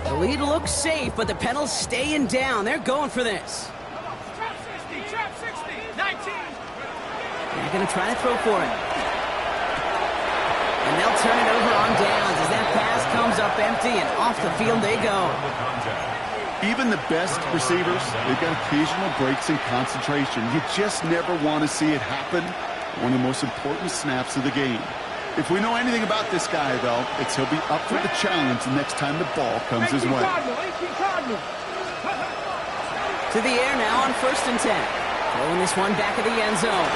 The lead looks safe, but the Penals staying down. They're going for this. Trap 60, 19. They're going to try to throw for it. And they'll turn it over on downs as that pass comes up empty, and off the field they go. Even the best receivers, they've got occasional breaks in concentration. You just never want to see it happen. One of the most important snaps of the game. If we know anything about this guy, though, it's he'll be up for the challenge the next time the ball comes his way. To the air now on 1st and 10. Throwing this one back of the end zone.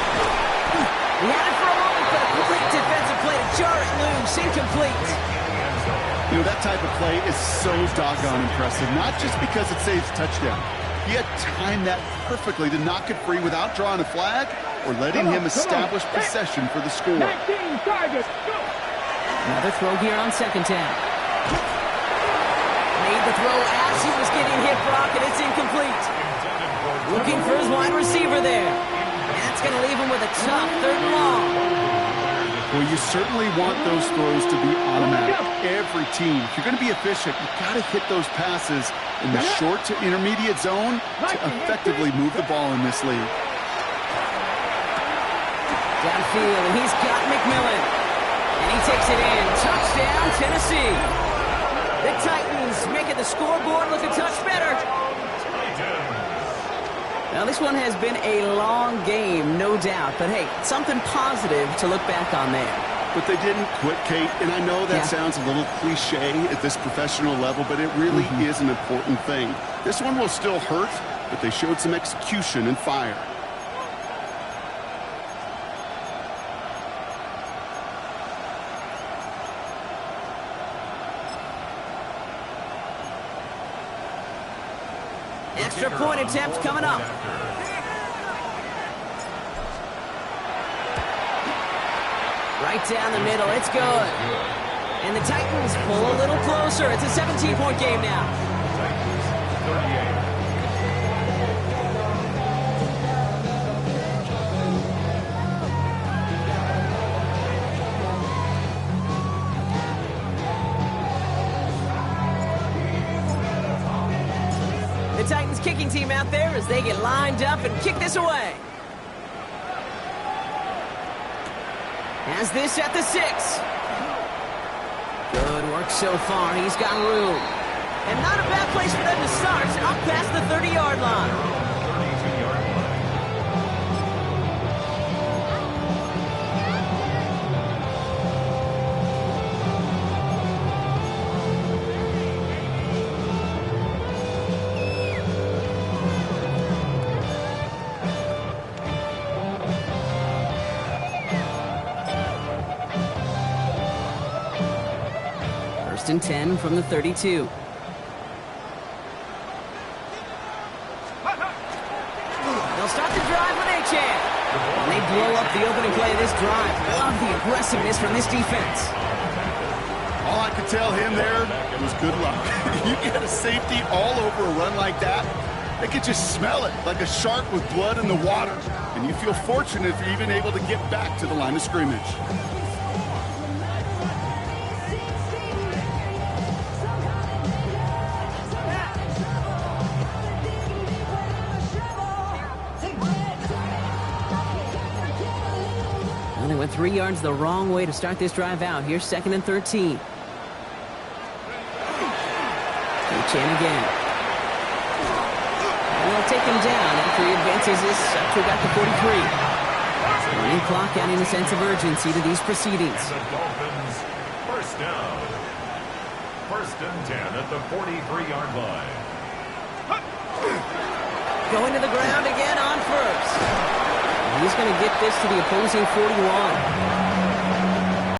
He had it for a moment, but a quick defensive play to jar it loose. Incomplete. You know, that type of play is so doggone impressive, not just because it saves a touchdown. He had timed that perfectly to knock it free without drawing a flag or letting him establish possession for the score. Another throw here on 2nd down. Made the throw as he was getting hit, Brock, and it's incomplete. Looking for his wide receiver there. That's going to leave him with a tough 3rd and long. Well, you certainly want those throws to be automatic. Every team, if you're going to be efficient, you've got to hit those passes in the short to intermediate zone to effectively move the ball in this league. Downfield, and he's got McMillan. And he takes it in. Touchdown, Tennessee. The Titans making the scoreboard look a touch better. Now, this one has been a long game, no doubt. But, hey, something positive to look back on there. But they didn't quit, Kate. And I know that sounds a little cliche at this professional level, but it really is an important thing. This one will still hurt, but they showed some execution and fire. Extra point attempt coming up. Right down the middle. It's good. And the Titans pull a little closer. It's a 17-point game now. The Titans kicking team out there as they get lined up and kick this away. Has this at the 6. Good work so far. He's got room. And not a bad place for them to start. Up past the 30-yard line. And 10 from the 32. They'll start the drive with a chance. And they blow up the opening play of this drive. Love the aggressiveness from this defense. All I could tell him there was good luck. You get a safety all over a run like that, they could just smell it like a shark with blood in the water. And you feel fortunate if you're even able to get back to the line of scrimmage. Well, they went 3 yards the wrong way to start this drive out. Here's 2nd and 13. Chan again. And they'll take him down after he advances this up to about the 43. Running clock adding a sense of urgency to these proceedings. And the Dolphins, first down. 1st and 10 at the 43-yard line. Going to the ground again on first. And he's going to get this to the opposing 41.